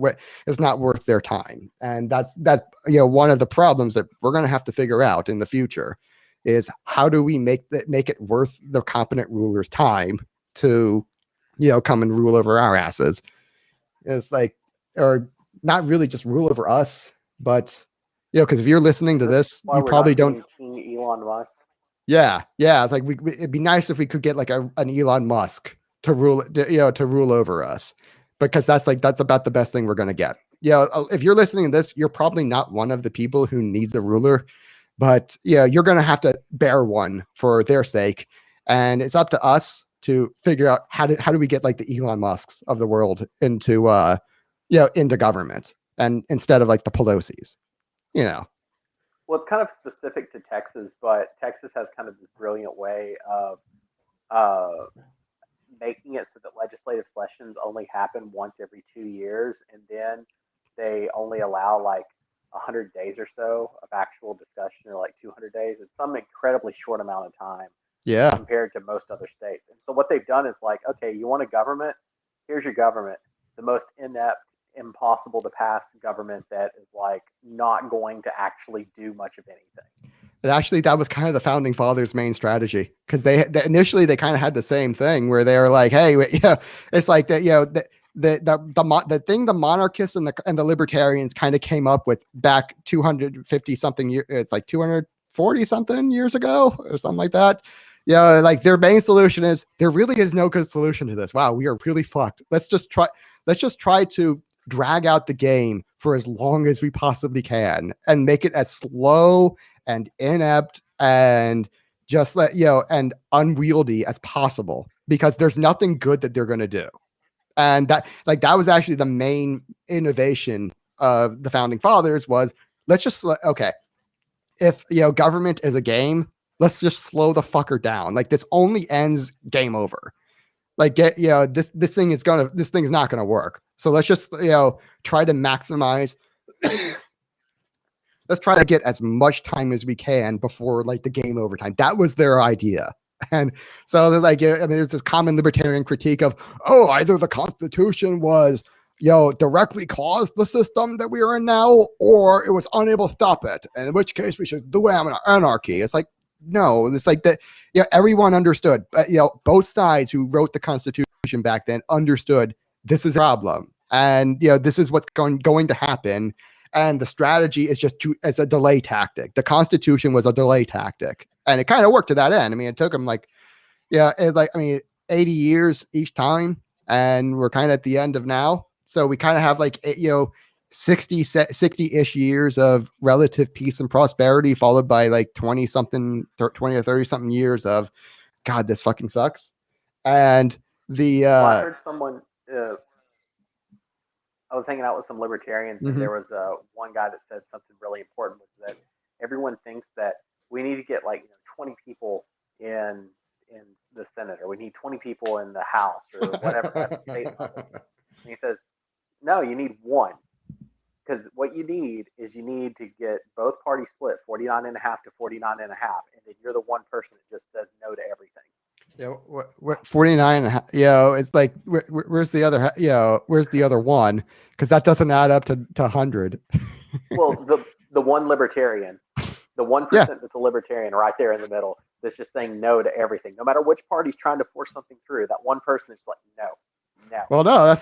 it's not worth their time. And that's one of the problems that we're going to have to figure out in the future is how do we make it worth the competent ruler's time to come and rule over our asses. It's like, or not really just rule over us, but because if you're listening to this, you probably don't. King Elon Musk. Yeah, it's like it'd be nice if we could get like an Elon Musk to rule, to rule over us, because that's about the best thing we're gonna get. If you're listening to this, you're probably not one of the people who needs a ruler, but you're gonna have to bear one for their sake, and it's up to us to figure out how do we get like the Elon Musks of the world into into government, and instead of like the Pelosi's. Well, it's kind of specific to Texas, but Texas has kind of this brilliant way of making it so that legislative sessions only happen once every 2 years, and then they only allow like 100 days or so of actual discussion, or like 200 days. It's some incredibly short amount of time. Yeah. Compared to most other states. And so what they've done is like, okay, you want a government? Here's your government. The most inept, impossible to pass government that is like not going to actually do much of anything. And actually, that was kind of the founding fathers' main strategy, because they initially they kind of had the same thing where they were like, hey, it's like that, the thing the monarchists and the libertarians kind of came up with back 250 something years, it's like 240 something years ago or something like that. Like their main solution is there really is no good solution to this. Wow, we are really fucked. Let's just try to drag out the game for as long as we possibly can and make it as slow and inept and just and unwieldy as possible, because there's nothing good that they're going to do. And that was actually the main innovation of the founding fathers was, let's just, okay, if government is a game, let's just slow the fucker down. Like this only ends game over. Like this thing's not gonna work. So let's just try to maximize. Let's try to get as much time as we can before like the game over time. That was their idea. And so there's like, there's this common libertarian critique of, either the Constitution was directly caused the system that we are in now, or it was unable to stop it, and in which case we should do anarchy. It's like, no, it's like that. Everyone understood. Both sides who wrote the Constitution back then understood this is a problem, and this is what's going to happen. And the strategy is just as a delay tactic. The Constitution was a delay tactic, and it kind of worked to that end. I mean, it took them 80 years each time, and we're kind of at the end of now. So we kind of have 60-ish years of relative peace and prosperity, followed by like 20 or 30 something years of, God, this fucking sucks. And I heard someone, I was hanging out with some libertarians, and there was one guy that said something really important, was that everyone thinks that we need to get 20 people in the Senate, or we need 20 people in the House, or whatever at the state level. And he says, no, you need one. Because what you need is you need to get both parties split 49.5 to 49.5, and then you're the one person that just says no to everything. What 49, it's like, where's the other, where's the other one? Because that doesn't add up to 100. Well, the one libertarian, the 1% that's a libertarian right there in the middle, that's just saying no to everything. No matter which party's trying to force something through, that one person is like, no. Well, no, that's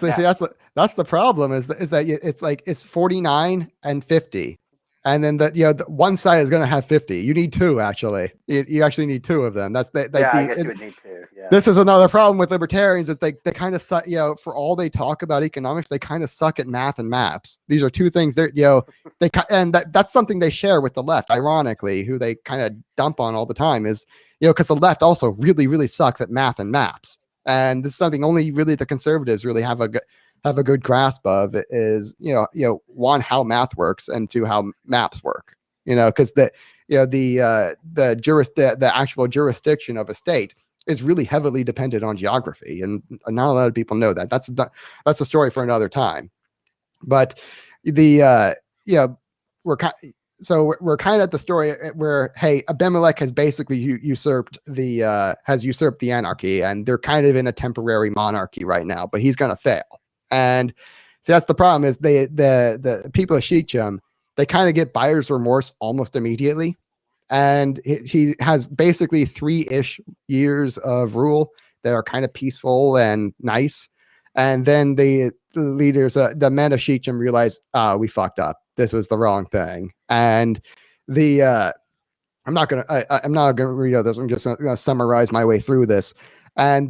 the problem is that it's like it's 49 and 50. And then the one side is going to have 50. You need two, actually. You actually need two of them. That's I guess you would need two. Yeah. This is another problem with libertarians is they kind of suck, for all they talk about economics, they kind of suck at math and maps. These are two things that, that's something they share with the left, ironically, who they kind of dump on all the time is, because the left also really, really sucks at math and maps. And this is something only really the conservatives really have a good grasp of is, one, how math works, and two, how maps work, because the actual jurisdiction of a state is really heavily dependent on geography. And not a lot of people know that. That's a story for another time. But we're kind of at the story where, hey, Abimelech has basically usurped the anarchy, and they're kind of in a temporary monarchy right now, but he's going to fail. And so that's the problem is the people of Shechem, they kind of get buyer's remorse almost immediately. And he has basically 3-ish years of rule that are kind of peaceful and nice. And then the leaders, the men of Shechem realize, we fucked up. This was the wrong thing. And I'm not gonna read this. I'm just gonna summarize my way through this. And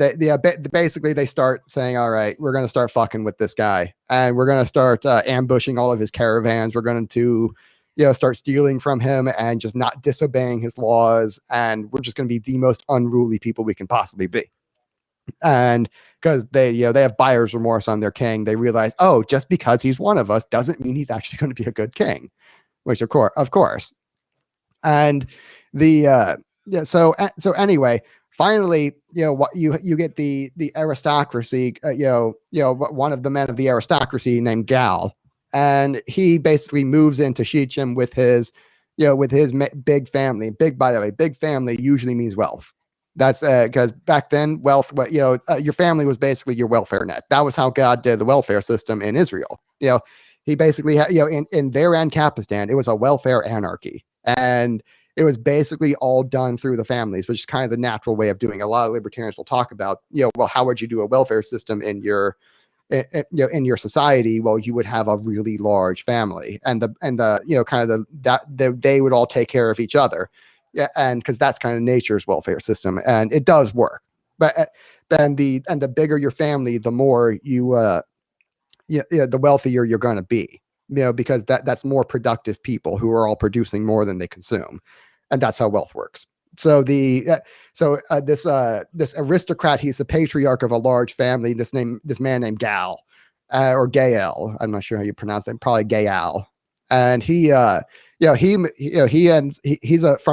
basically they start saying, all right, we're gonna start fucking with this guy, and we're gonna start ambushing all of his caravans. We're going to start stealing from him and just not disobeying his laws, and we're just going to be the most unruly people we can possibly be. And because they have buyer's remorse on their king, they realize, oh, just because he's one of us doesn't mean he's actually going to be a good king, which of course. And so anyway, finally, you get the aristocracy, one of the men of the aristocracy named Gal, and he basically moves into Shechem with his big family. By the way, big family usually means wealth. That's because back then, wealth, your family was basically your welfare net. That was how God did the welfare system in Israel. He basically had, in their ANCAPISTAN, it was a welfare anarchy, and it was basically all done through the families, which is kind of the natural way of doing. A lot of libertarians will talk about, well, how would you do a welfare system in your society? Well, you would have a really large family, and they would all take care of each other. Yeah, and because that's kind of nature's welfare system, and it does work. But the bigger your family, the more the wealthier you're going to be. Because that's more productive people who are all producing more than they consume, and that's how wealth works. So this aristocrat, he's the patriarch of a large family. This man named Gal, or Gael. I'm not sure how you pronounce it. Probably Gael, and he's from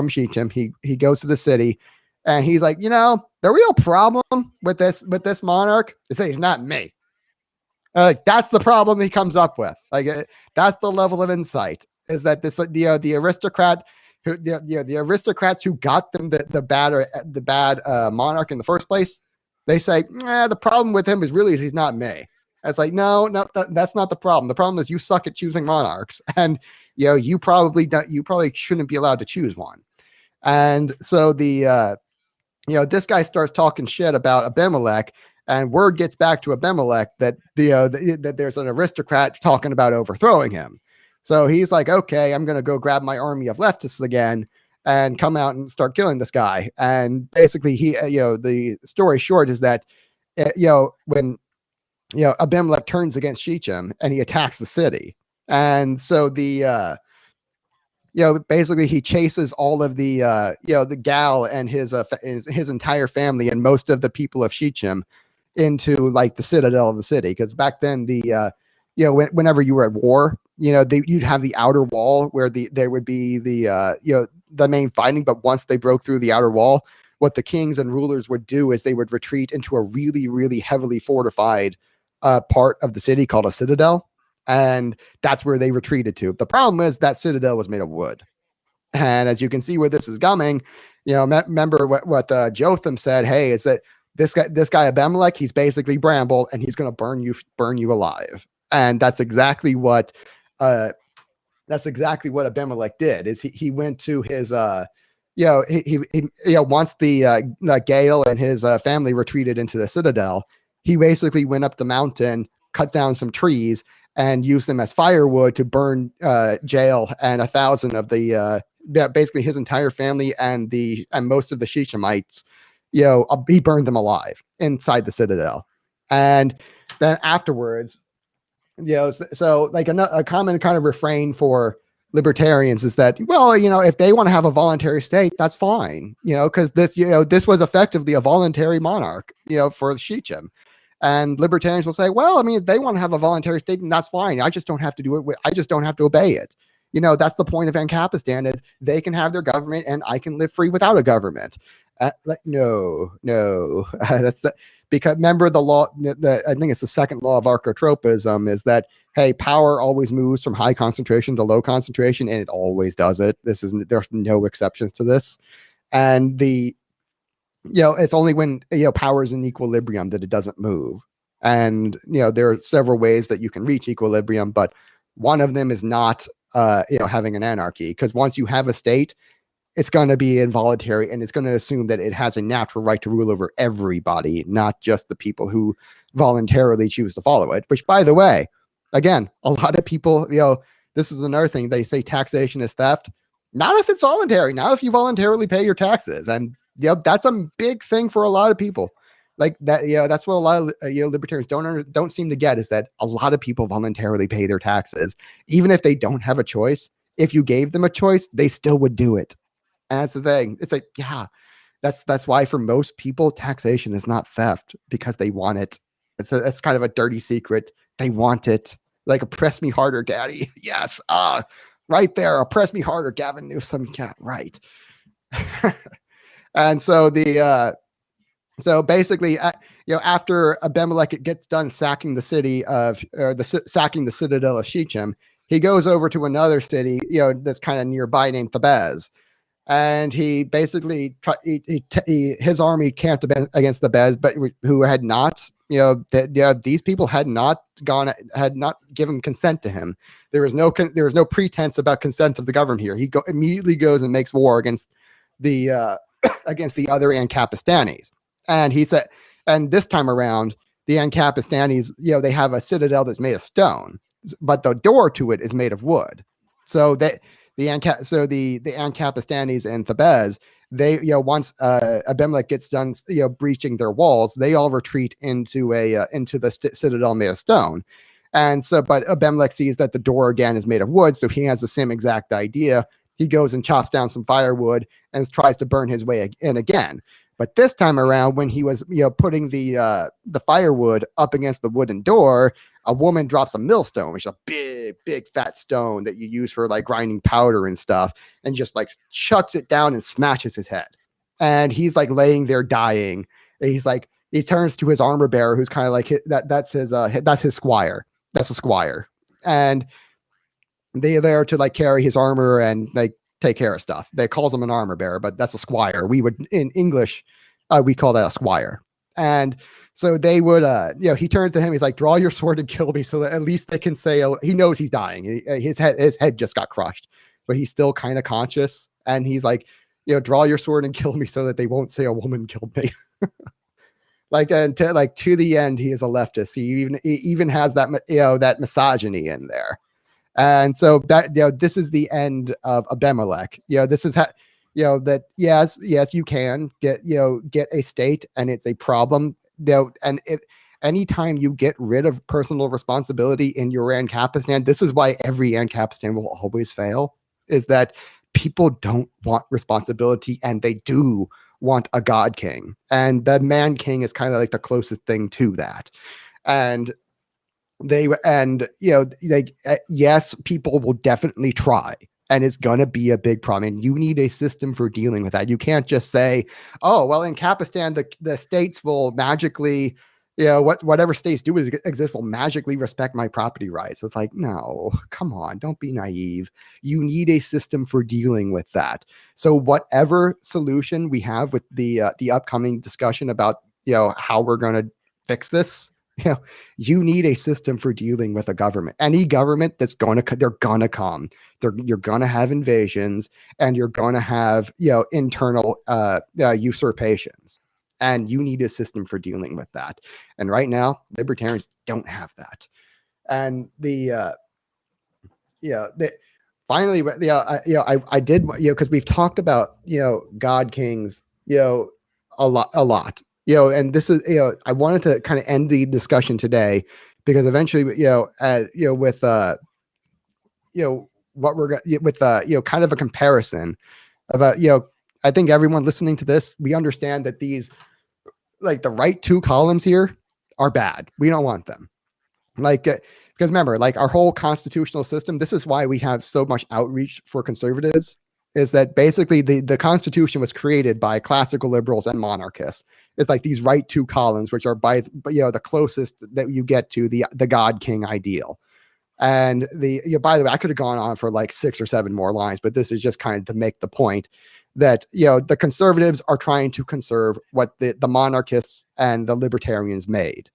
Shechem. He goes to the city, and he's like, the real problem with this monarch is that he's not me. That's the problem he comes up with. That's the level of insight, is that the aristocrat who the aristocrats who got them the bad monarch in the first place, they say, the problem with him is he's not me. It's like, no, that's not the problem. The problem is you suck at choosing monarchs, and you probably shouldn't be allowed to choose one. And so this guy starts talking shit about Abimelech, and word gets back to Abimelech that that there's an aristocrat talking about overthrowing him. So he's like, okay, I'm going to go grab my army of leftists again and come out and start killing this guy. And basically the story short is that, when, Abimelech turns against Shechem and he attacks the city. And so basically he chases all of the Gal and his entire family and most of the people of Shechem into like the citadel of the city. Because back then whenever you were at war, you'd have the outer wall where there would be the main fighting. But once they broke through the outer wall, what the kings and rulers would do is they would retreat into a really, really heavily fortified part of the city called a citadel. And that's where they retreated to. The problem is that citadel was made of wood. And as you can see where this is coming, remember what Jotham said, hey, is that this guy Abimelech, he's basically Bramble, and he's going to burn you alive. And that's exactly what Abimelech did. Is he went to his once the Gale and his family retreated into the citadel, he basically went up the mountain, cut down some trees, and used them as firewood to burn Jael and 1,000 of the basically his entire family and most of the Shechemites. He burned them alive inside the citadel. And then afterwards, so like a common kind of refrain for libertarians is that, well, if they want to have a voluntary state, that's fine, because this was effectively a voluntary monarch, for Shechem. And libertarians will say, well, I mean, if they want to have a voluntary state, then that's fine. I just don't have to do it. I just don't have to obey it. That's the point of ANCAPISTAN, is they can have their government and I can live free without a government. No, that's because remember the law, I think it's the second law of archotropism, is that, hey, power always moves from high concentration to low concentration, and it always does it. There's no exceptions to this. And it's only when, power is in equilibrium that it doesn't move. And, there are several ways that you can reach equilibrium, but one of them is not, having an anarchy, because once you have a state, it's going to be involuntary, and it's going to assume that it has a natural right to rule over everybody, not just the people who voluntarily choose to follow it. Which, by the way, again, a lot of people, this is another thing. They say taxation is theft. Not if it's voluntary, not if you voluntarily pay your taxes. And that's a big thing for a lot of people. Like that, that's what a lot of libertarians don't seem to get, is that a lot of people voluntarily pay their taxes, even if they don't have a choice. If you gave them a choice, they still would do it. And that's the thing. It's like, yeah, that's why for most people, taxation is not theft, because they want it. It's kind of a dirty secret. They want it. Like, oppress me harder, daddy. Yes. Right there. Oppress me harder, Gavin Newsom. Yeah, right. And so so basically, after Abimelech gets done sacking the city sacking the citadel of Shechem, he goes over to another city, that's kind of nearby, named Thebez. And he basically his army camped against the Bez, but who had not, these people had not given consent to him. There was no pretense about consent of the government here. He immediately goes and makes war against the other ANCAPISTANIs. And he said, and this time around, the ANCAPISTANIs, they have a citadel that's made of stone, but the door to it is made of wood. So the ANCAPISTANIs and Thebez, they, once Abimelech gets done, breaching their walls, they all retreat into the citadel made of stone. And so, but Abimelech sees that the door again is made of wood, so he has the same exact idea. He goes and chops down some firewood and tries to burn his way in again. But this time around, when he was, putting the firewood up against the wooden door, a woman drops a millstone, which is a big, big fat stone that you use for like grinding powder and stuff, and just like chucks it down and smashes his head. And he's like laying there dying. And he's like, he turns to his armor bearer, who's kind of like that's his squire. That's a squire. And they're there to like carry his armor and like take care of stuff. They calls him an armor bearer, but that's a squire. We would, in English, we call that a squire. And so they would, he turns to him. He's like, draw your sword and kill me, so that at least they can say he knows he's dying. His head just got crushed, but he's still kind of conscious. And he's like, draw your sword and kill me, so that they won't say a woman killed me. To the end, he is a leftist. He even has that that misogyny in there. And so that, this is the end of Abimelech. This is that yes, you can get a state, and it's a problem. And anytime you get rid of personal responsibility in your ANCAPISTAN, this is why every ANCAPISTAN will always fail, is that people don't want responsibility, and they do want a God King. And the man king is kind of like the closest thing to that. And yes, people will definitely try. And it's going to be a big problem. And you need a system for dealing with that. You can't just say, oh, well, in Capistan, the states will magically, whatever states do exist will magically respect my property rights. It's like, no, come on, don't be naive. You need a system for dealing with that. So whatever solution we have with the upcoming discussion about, how we're going to fix this, you need a system for dealing with a government. Any government they're going to come. You're going to have invasions, and you're going to have, internal usurpations. And you need a system for dealing with that. And right now, libertarians don't have that. And finally, I did, because we've talked about, God Kings, a lot. And this is, I wanted to kind of end the discussion today, because eventually, with, what we're going with, kind of a comparison about, I think everyone listening to this, we understand that these, like the right two columns here are bad. We don't want them. Because remember, like our whole constitutional system, this is why we have so much outreach for conservatives, is that basically the Constitution was created by classical liberals and monarchists. It's like these right two columns, which are by the closest that you get to the God King ideal. And by the way, I could have gone on for like 6 or 7 more lines, but this is just kind of to make the point that the conservatives are trying to conserve what the monarchists and the libertarians made.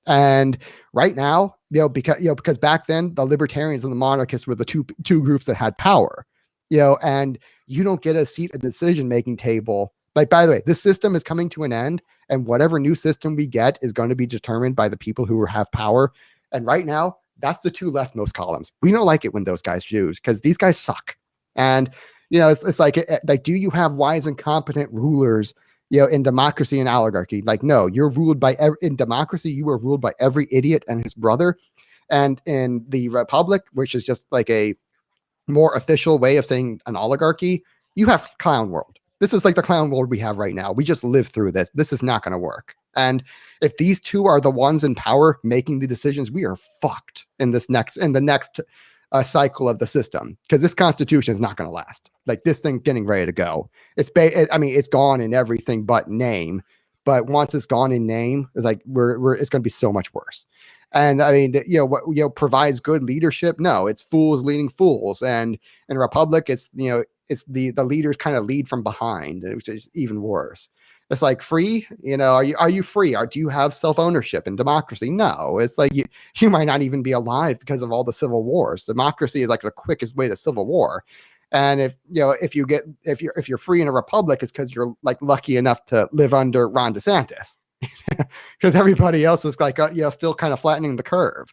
And right now, because back then the libertarians and the monarchists were the two groups that had power, and you don't get a seat at the decision-making table. Like, by the way, this system is coming to an end, and whatever new system we get is going to be determined by the people who have power. And right now, that's the two leftmost columns. We don't like it when those guys choose, because these guys suck. And it's like, do you have wise and competent rulers, in democracy and oligarchy? Like, no, you're ruled by in democracy, you are ruled by every idiot and his brother. And in the republic, which is just like a more official way of saying an oligarchy, you have clown world. This is like the clown world we have right now. We just live through this. This is not going to work. And if these two are the ones in power making the decisions, we are fucked in the next cycle of the system, because this Constitution is not going to last. Like, this thing's getting ready to go. It's gone in everything but name. But once it's gone in name, it's like it's going to be so much worse. And I mean, what provides good leadership? No, it's fools leading fools. And in a republic, it's it's the leaders kind of lead from behind, which is even worse. It's like free, are you free? Or do you have self-ownership in democracy? No, it's like you might not even be alive because of all the civil wars. Democracy is like the quickest way to civil war. And if you're free in a republic, it's because you're like lucky enough to live under Ron DeSantis, because everybody else is like, still kind of flattening the curve.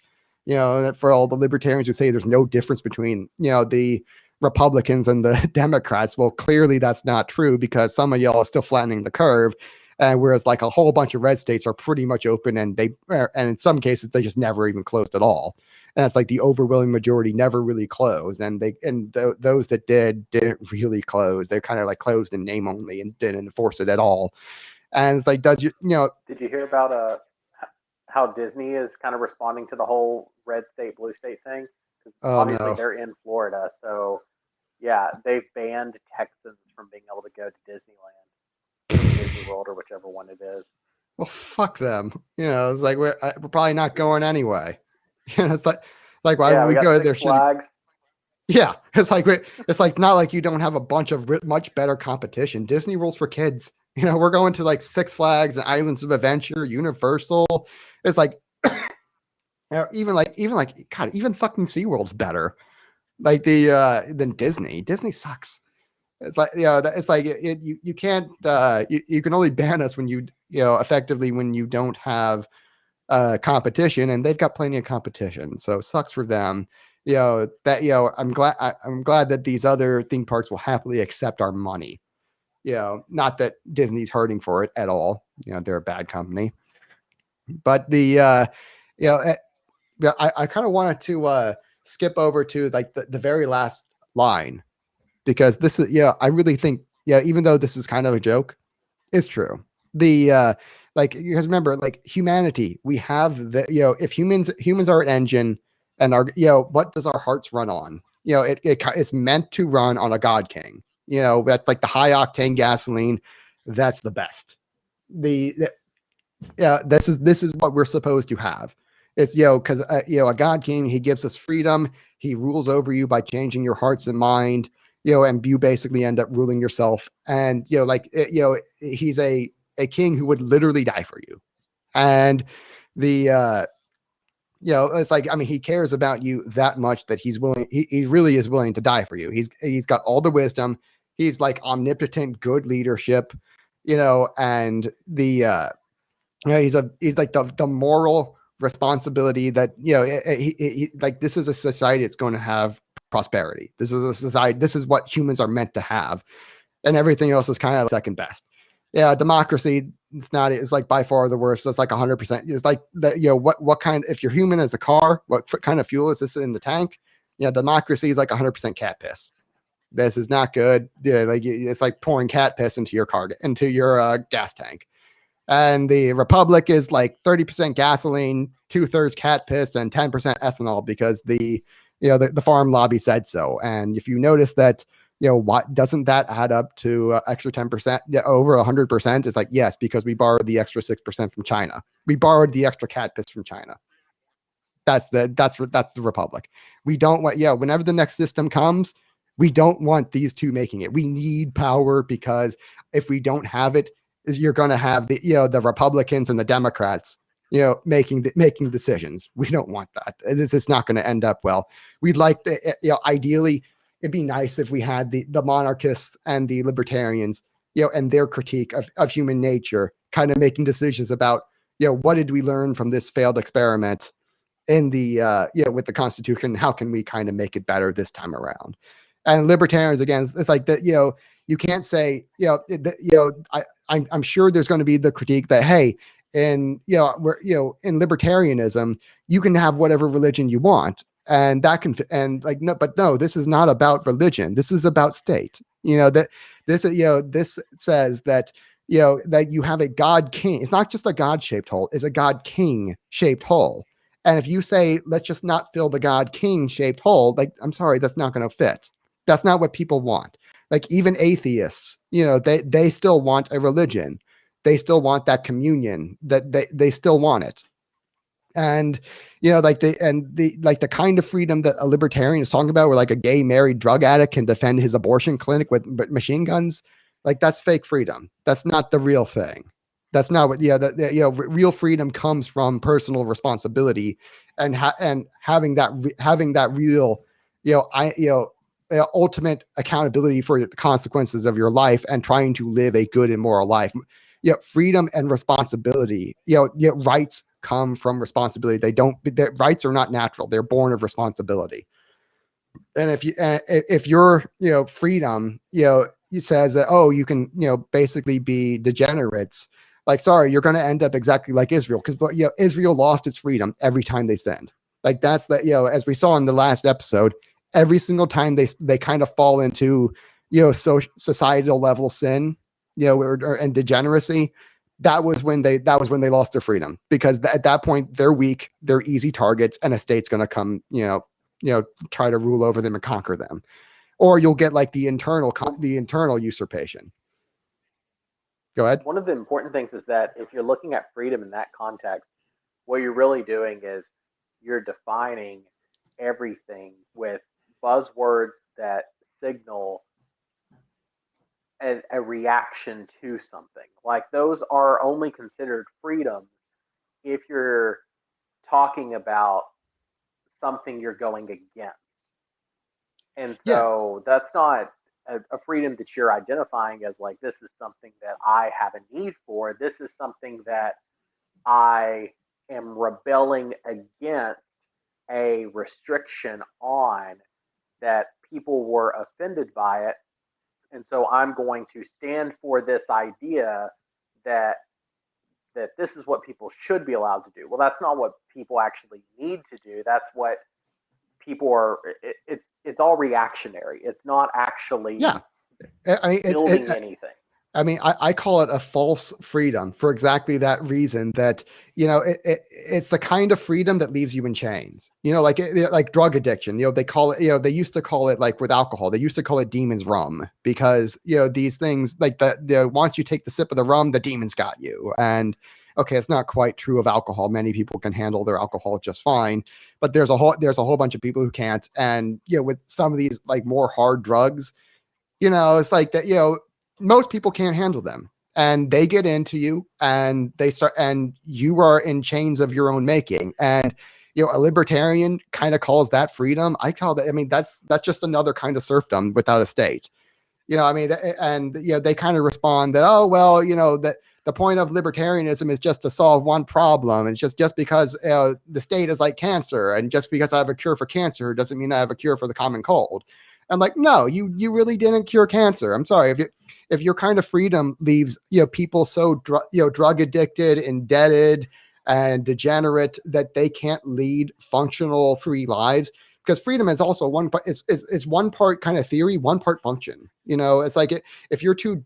For all the libertarians who say there's no difference between, the Republicans and the Democrats. Well, clearly that's not true, because some of y'all are still flattening the curve. And whereas like a whole bunch of red states are pretty much open, and in some cases they just never even closed at all. And it's like the overwhelming majority never really closed. And those that didn't really close. They're kind of like closed in name only and didn't enforce it at all. And it's like, did you hear about how Disney is kind of responding to the whole red state, blue state thing? Because obviously they're in Florida, so yeah, they've banned Texans from being able to go to Disneyland, Disney World, or whichever one it is. Well, fuck them. It's like we're probably not going anyway. It's like why would we go to their flags? Yeah, it's like not like you don't have a bunch of much better competition. Disney World's for kids. We're going to like Six Flags and Islands of Adventure, Universal. It's like. Even fucking SeaWorld's better, like than Disney. Disney sucks. It's like it's like you can't you can only ban us when effectively when you don't have competition, and they've got plenty of competition, so it sucks for them. I'm glad that these other theme parks will happily accept our money. Not that Disney's hurting for it at all. They're a bad company, but I kind of wanted to skip over to like the very last line, because this is, I really think, even though this is kind of a joke, it's true. Because remember, like humanity, we have if humans are an engine, and our, what does our hearts run on? you know, it's meant to run on a God King. You know, that's like the high octane gasoline. That's the best. Yeah, this is what we're supposed to have. It's, you know, because you know, a God King, he gives us freedom. He rules over you by changing your hearts and mind. You know, and you basically end up ruling yourself. And you know, like you know, he's a king who would literally die for you. And the you know, it's like, I mean, he cares about you that much that he's willing. He really is willing to die for you. He's got all the wisdom. He's like omnipotent, good leadership. You know, and you know, he's like the moral responsibility that, you know, he like, this is a society that's going to have prosperity. This is a society. This is what humans are meant to have, and everything else is kind of second best. Yeah, democracy. It's not. It's like by far the worst. That's like 100%. It's like that. You know, what kind? If you're human as a car, what kind of fuel is this in the tank? Yeah, democracy is like 100% cat piss. This is not good. Yeah, like it's like pouring cat piss into your car, into your gas tank. And the republic is like 30% gasoline, 2/3 cat piss, and 10% ethanol, because the, you know, the farm lobby said so. And if you notice that, you know, what doesn't that add up to extra 10%, over 100%? It's like, yes, because we borrowed the extra 6% from China. We borrowed the extra cat piss from China. That's the republic. We don't want, yeah, whenever the next system comes, we don't want these two making it. We need power, because if we don't have it, you're going to have the, you know, the Republicans and the Democrats, you know, making decisions. We don't want that. This is not going to end up well. We'd like to, you know, ideally, it'd be nice if we had the monarchists and the libertarians, you know, and their critique of human nature, kind of making decisions about, you know, what did we learn from this failed experiment in the you know, with the Constitution? How can we kind of make it better this time around? And libertarians, again, it's like that, you know, you can't say, you know, you know, I'm sure there's going to be the critique that, hey, in, you know, we're, you know, in libertarianism, you can have whatever religion you want, and that can, and like, no, but no, this is not about religion. This is about state. You know, that this, you know, this says that, you know, that you have a God King. It's not just a God shaped hole. It's a God King shaped hole. And if you say, let's just not fill the God King shaped hole, like, I'm sorry, that's not going to fit. That's not what people want. Like, even atheists, you know, they still want a religion. They still want that communion, that they still want it. And, you know, like the kind of freedom that a libertarian is talking about, where like a gay married drug addict can defend his abortion clinic with machine guns, like, that's fake freedom. That's not the real thing. That's not what, yeah, you know, real freedom comes from personal responsibility, and having that real, you know, ultimate accountability for the consequences of your life, and trying to live a good and moral life. You know, freedom and responsibility, you know, rights come from responsibility. Their rights are not natural. They're born of responsibility. And if your, you know, freedom, you know, it says that, oh, you can, you know, basically be degenerates, like, sorry, you're going to end up exactly like Israel, because, you know, Israel lost its freedom every time they sinned. Like, that's that, you know, as we saw in the last episode, every single time they kind of fall into, you know, societal level sin, you know, and degeneracy. That was when they lost their freedom, because at that point they're weak, they're easy targets, and a state's going to come, you know, try to rule over them and conquer them. Or you'll get like the internal usurpation. Go ahead. One of the important things is that if you're looking at freedom in that context, what you're really doing is you're defining everything with buzzwords that signal a reaction to something. Like, those are only considered freedoms if you're talking about something you're going against. And Yeah. so that's not a freedom that you're identifying as like, this is something that I have a need for. This is something that I am rebelling against a restriction on, that people were offended by it. And so I'm going to stand for this idea that this is what people should be allowed to do. Well, that's not what people actually need to do. That's what people are. It's all reactionary. It's not actually Yeah. I mean, building anything. I mean, I call it a false freedom for exactly that reason, that, it's the kind of freedom that leaves you in chains, like drug addiction. They call it, they used to call it, like with alcohol, they used to call it demon's rum, because, these things, like once you take the sip of the rum, the demons got you. And okay, it's not quite true of alcohol. Many people can handle their alcohol just fine, but there's a whole bunch of people who can't. And, with some of these like more hard drugs, it's like that, most people can't handle them, and they get into you, and they start, and you are in chains of your own making. And, a libertarian kind of calls that freedom. I call that, I mean, that's just another kind of serfdom without a state. I mean, and, they kind of respond that, oh, well, that the point of libertarianism is just to solve one problem. And it's just because the state is like cancer, and just because I have a cure for cancer doesn't mean I have a cure for the common cold. I'm like, no, you really didn't cure cancer. I'm sorry. If your kind of freedom leaves, people so, drug addicted, indebted, and degenerate that they can't lead functional free lives, because freedom is also one part, it's one part kind of theory, one part function. It's like, if you're too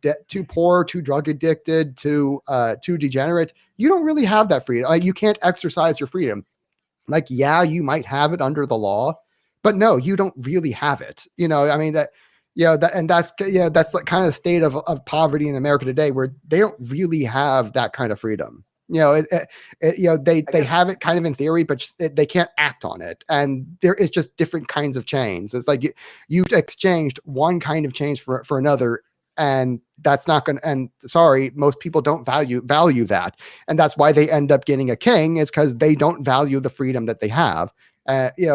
poor, too drug addicted, too degenerate, you don't really have that freedom. Like, you can't exercise your freedom. Like, yeah, you might have it under the law, but no, you don't really have it. I mean, that's the kind of state of poverty in America today, where they don't really have that kind of freedom. They have it kind of in theory, but they can't act on it. And there is just different kinds of chains. It's like you've exchanged one kind of change for another, and that's not going to, and sorry, most people don't value that. And that's why they end up getting a king, is because they don't value the freedom that they have,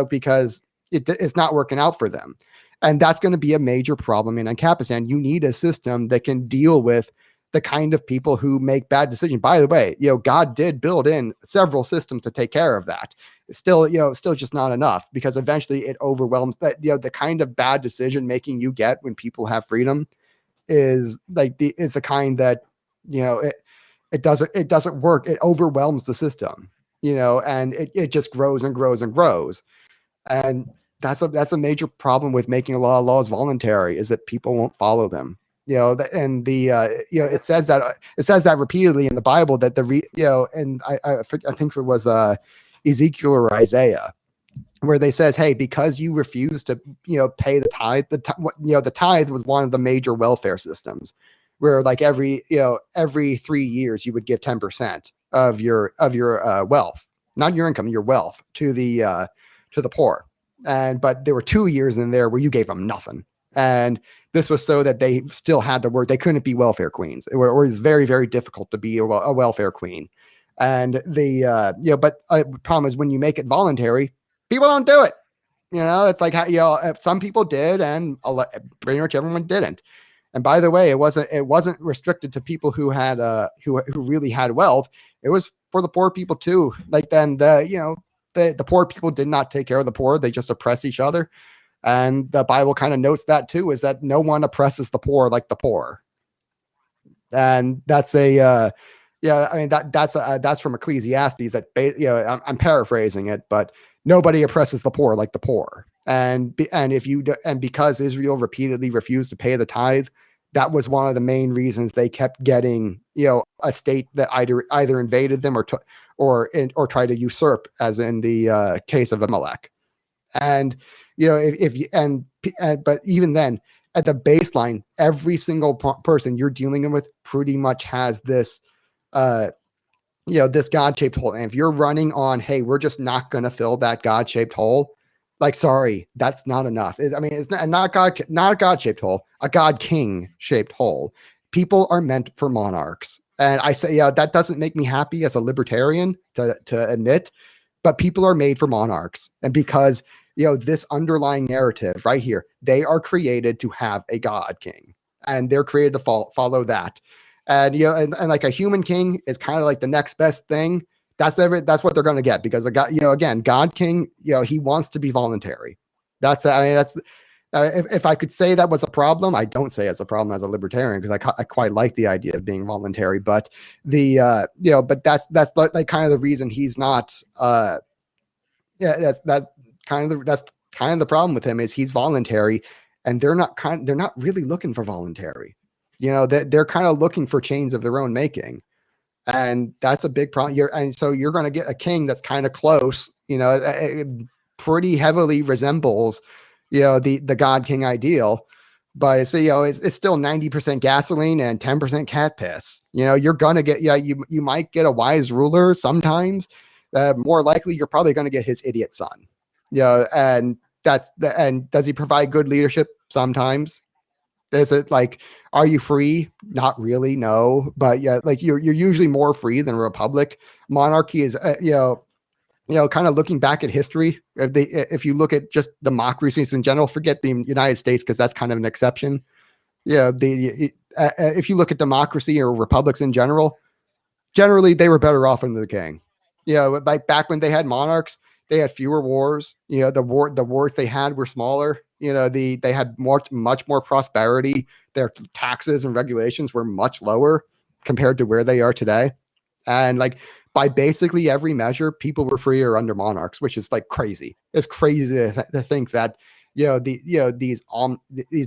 because it's not working out for them. And that's going to be a major problem in ANCAPISTAN. You need a system that can deal with the kind of people who make bad decisions. By the way, God did build in several systems to take care of that. It's still just not enough, because eventually it overwhelms that, the kind of bad decision making you get when people have freedom is the kind that, it doesn't work. It overwhelms the system, and it just grows and grows and grows. And that's a major problem with making a lot of laws voluntary, is that people won't follow them. It says that repeatedly in the Bible, that and I think it was Ezekiel or Isaiah, where they says, hey, because you refuse to pay the tithe, the tithe was one of the major welfare systems, where like every 3 years you would give 10% of your wealth, not your income, your wealth, to the poor. But there were 2 years in there where you gave them nothing. And this was so that they still had to work. They couldn't be welfare queens. It was very, very difficult to be a welfare queen. And but the problem is, when you make it voluntary, people don't do it. It's like, some people did, and pretty much everyone didn't. And by the way, it wasn't restricted to people who had who really had wealth. It was for the poor people too. Like, then the poor people did not take care of the poor. They just oppress each other. And the Bible kind of notes that too, is that no one oppresses the poor like the poor. And that's I mean, that's from Ecclesiastes. That I'm paraphrasing it, but nobody oppresses the poor like the poor. And because Israel repeatedly refused to pay the tithe, that was one of the main reasons they kept getting a state that either invaded them or tried to usurp, as in the case of Abimelech. And but even then, at the baseline, every single person you're dealing with pretty much has this this God-shaped hole. And if you're running on, hey, we're just not going to fill that God-shaped hole, like, sorry, that's not enough. It's not a God-shaped hole, a God-King-shaped hole. People are meant for monarchs. And I say, that doesn't make me happy as a libertarian to admit, but people are made for monarchs. And because, this underlying narrative right here, they are created to have a God king, and they're created to follow that. And, and like a human king is kind of like the next best thing. That's what they're going to get, because again, God King, he wants to be voluntary. If I could say that was a problem, I don't say it's a problem as a libertarian, because I quite like the idea of being voluntary. But but that's like kind of the reason he's not. That's kind of the problem with him, is he's voluntary, and they're not really looking for voluntary. You know, that they're kind of looking for chains of their own making. And that's a big problem. And so you're going to get a king that's kind of close, you know, it pretty heavily resembles, you know, the God King ideal, but it's, you know, it's still 90% gasoline and 10% cat piss. You know, you're going to get, you might get a wise ruler sometimes. More likely, you're probably going to get his idiot son. You know, and and does he provide good leadership? Sometimes. Is it like, are you free? Not really, no. But yeah, like you're usually more free than a republic. Monarchy is, kind of looking back at history. If you look at just democracies in general, forget the United States because that's kind of an exception. Yeah, if you look at democracy or republics in general, generally they were better off under the king. You know, like back when they had monarchs, they had fewer wars. You know, the wars they had were smaller. You know, they had much more prosperity. Their taxes and regulations were much lower compared to where they are today. And like by basically every measure, people were freer under monarchs, which is like crazy. It's crazy to think that, these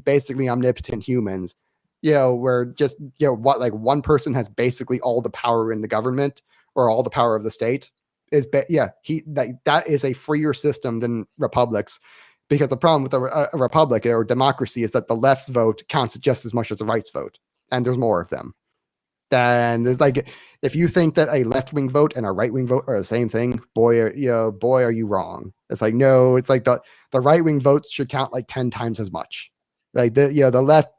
basically omnipotent humans, where just, like one person has basically all the power in the government or all the power of the state that is a freer system than republics. Because the problem with a republic or democracy is that the left's vote counts just as much as the right's vote, and there's more of them. And there's like, if you think that a left-wing vote and a right-wing vote are the same thing, boy, are you wrong. It's like, no, it's like the right-wing votes should count like 10 times as much. Like the left,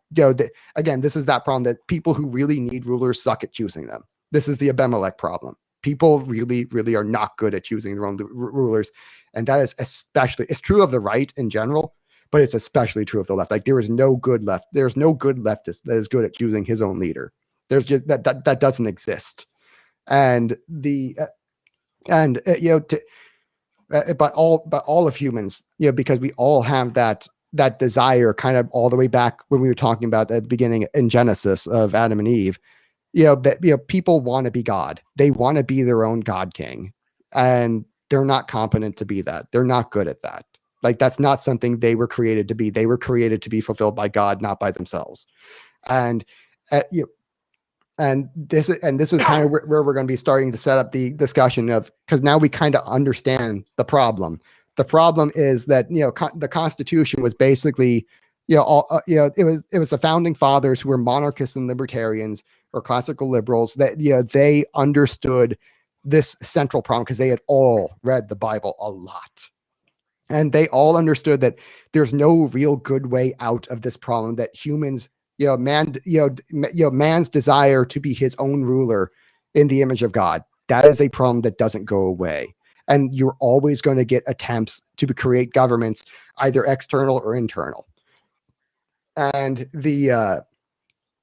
again, this is that problem that people who really need rulers suck at choosing them. This is the Abimelech problem. People really, really are not good at choosing their own rulers. And that is it's true of the right in general, but it's especially true of the left. Like there's no good leftist that is good at choosing his own leader. There's just that doesn't exist. And but all of humans, because we all have that desire kind of all the way back when we were talking about at the beginning in Genesis of Adam and Eve, people want to be God. They want to be their own God king. And they're not competent to be that. They're not good at that. Like that's not something they were created to be. They were created to be fulfilled by God, not by themselves. And this is kind of where we're going to be starting to set up the discussion of, because now we kind of understand the problem. The problem is that the Constitution was basically it was the founding fathers who were monarchists and libertarians or classical liberals that they understood this central problem because they had all read the Bible a lot. And they all understood that there's no real good way out of this problem, that humans, man's desire to be his own ruler in the image of God, that is a problem that doesn't go away. And you're always going to get attempts to create governments, either external or internal. And and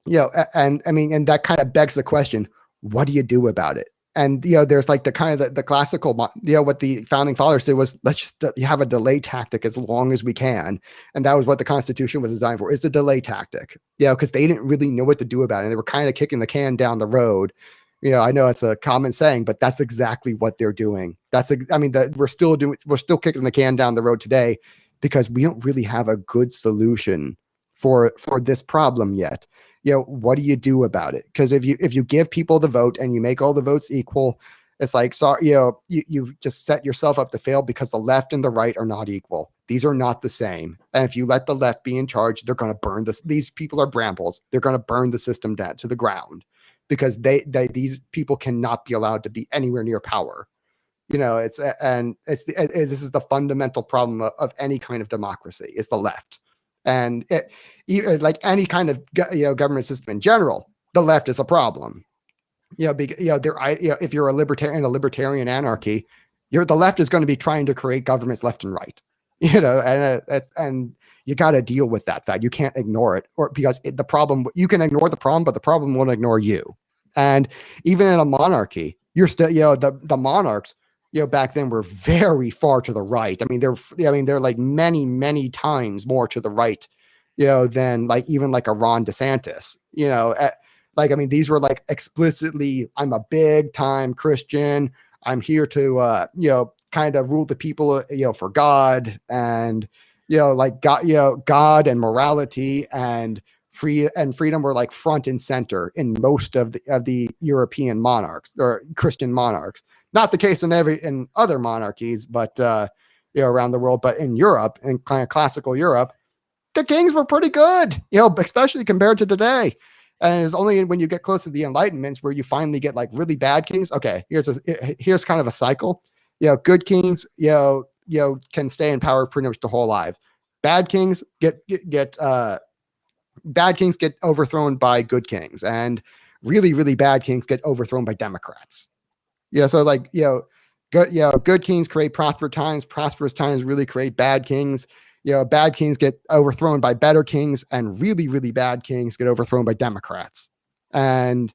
that kind of begs the question, what do you do about it? And, there's like the kind of the classical, what the founding fathers did was, let's just have a delay tactic as long as we can. And that was what the Constitution was designed for, is the delay tactic, because they didn't really know what to do about it. And they were kind of kicking the can down the road. I know it's a common saying, but that's exactly what they're doing. We're still kicking the can down the road today because we don't really have a good solution for this problem yet. What do you do about it? Because if you give people the vote and you make all the votes equal, it's like, sorry, you just set yourself up to fail because the left and the right are not equal. These are not the same. And if you let the left be in charge, they're going to burn this. These people are brambles. They're going to burn the system down to the ground because these people cannot be allowed to be anywhere near power. This is the fundamental problem of any kind of democracy, is the left. And like any kind of government system in general, the left is a problem. If you're a libertarian anarchy, the left is going to be trying to create governments left and right. And you got to deal with that fact. You can't ignore it, because the problem, you can ignore the problem, but the problem won't ignore you. And even in a monarchy, you're still the monarchs. Back then were very far to the right. They're like many, many times more to the right, than like even like a Ron DeSantis. These were like explicitly, I'm a big time Christian. I'm here to, kind of rule the people, for God and, God and morality and freedom were like front and center in most of the European monarchs or Christian monarchs. Not the case in other monarchies, but around the world. But in Europe, in kind of classical Europe, the kings were pretty good, especially compared to today. And it's only when you get close to the Enlightenments where you finally get like really bad kings. Okay, here's kind of a cycle. Good kings, can stay in power pretty much the whole life. Bad kings get overthrown by good kings, and really, really bad kings get overthrown by Democrats. So like good kings create prosperous times really create bad kings. Bad kings get overthrown by better kings, and really, really bad kings get overthrown by Democrats. And,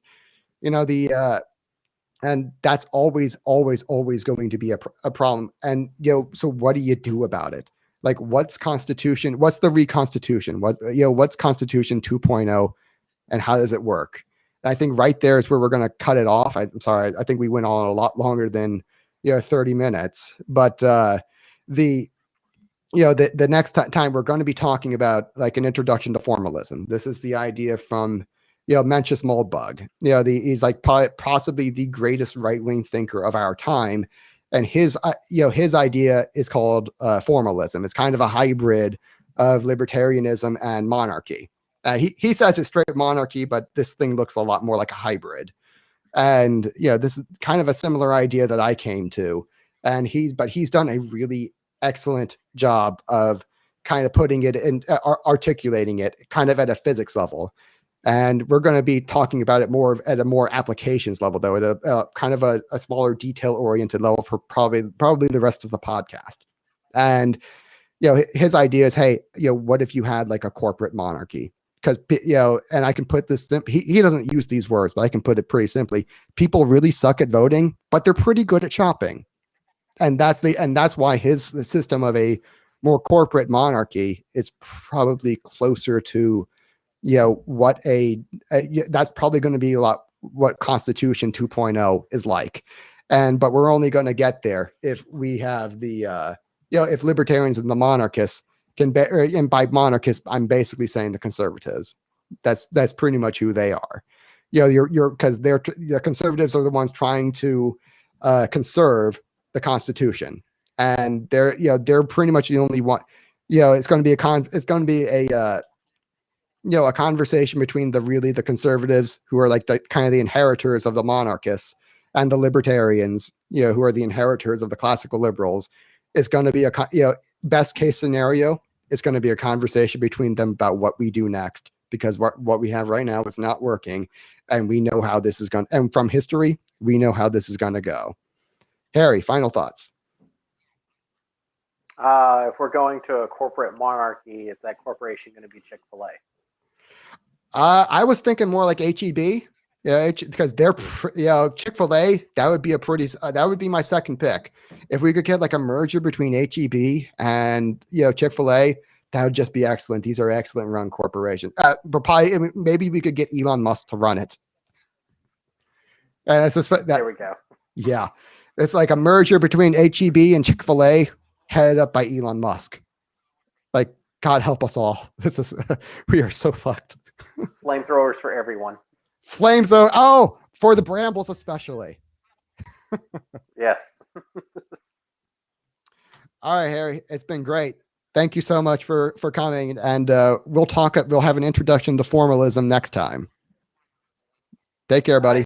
and that's always going to be a problem. And, so what do you do about it? Like, what's the reconstitution? What's Constitution 2.0 and how does it work? And I think right there is where we're going to cut it off. I'm sorry. I think we went on a lot longer than, 30 minutes, but, the next time we're going to be talking about like an introduction to formalism. This is the idea from, Mencius Moldbug. He's like possibly the greatest right-wing thinker of our time. And his idea is called formalism. It's kind of a hybrid of libertarianism and monarchy. He says it's straight monarchy, but this thing looks a lot more like a hybrid. And, this is kind of a similar idea that I came to. And he's done a really excellent job of kind of putting it in, articulating it kind of at a physics level. And we're going to be talking about it more at a more applications level, though, at a kind of a smaller detail oriented level for probably the rest of the podcast. And, his idea is, hey, what if you had like a corporate monarchy? Because, and I can put this, he doesn't use these words, but I can put it pretty simply. People really suck at voting, but they're pretty good at shopping. And that's why the system of a more corporate monarchy is probably closer to, what that's probably going to be a lot what Constitution 2.0 is like. But we're only going to get there if we have the, if libertarians and the monarchists and by monarchists, I'm basically saying the conservatives. That's pretty much who they are. Because the conservatives are the ones trying to conserve the Constitution, and they're pretty much the only one. It's going to be a conversation between the conservatives, who are like the kind of the inheritors of the monarchists, and the libertarians, who are the inheritors of the classical liberals. It's going to be best case scenario. It's going to be a conversation between them about what we do next, because what we have right now is not working, and we know how this is going. And from history, we know how this is going to go. Harry, final thoughts. If we're going to a corporate monarchy, is that corporation going to be Chick-fil-A? I was thinking more like HEB. Because they're, Chick-fil-A, that would be that would be my second pick. If we could get like a merger between HEB and, Chick-fil-A, that would just be excellent. These are excellent run corporations. But probably, maybe we could get Elon Musk to run it. There we go. Yeah. It's like a merger between HEB and Chick-fil-A, headed up by Elon Musk. Like, God help us all. We are so fucked. Flamethrowers for everyone. Flamethrower. Oh, for the brambles especially. Yes. All right, Harry. It's been great. Thank you so much for coming. And we'll have an introduction to formalism next time. Take care, buddy.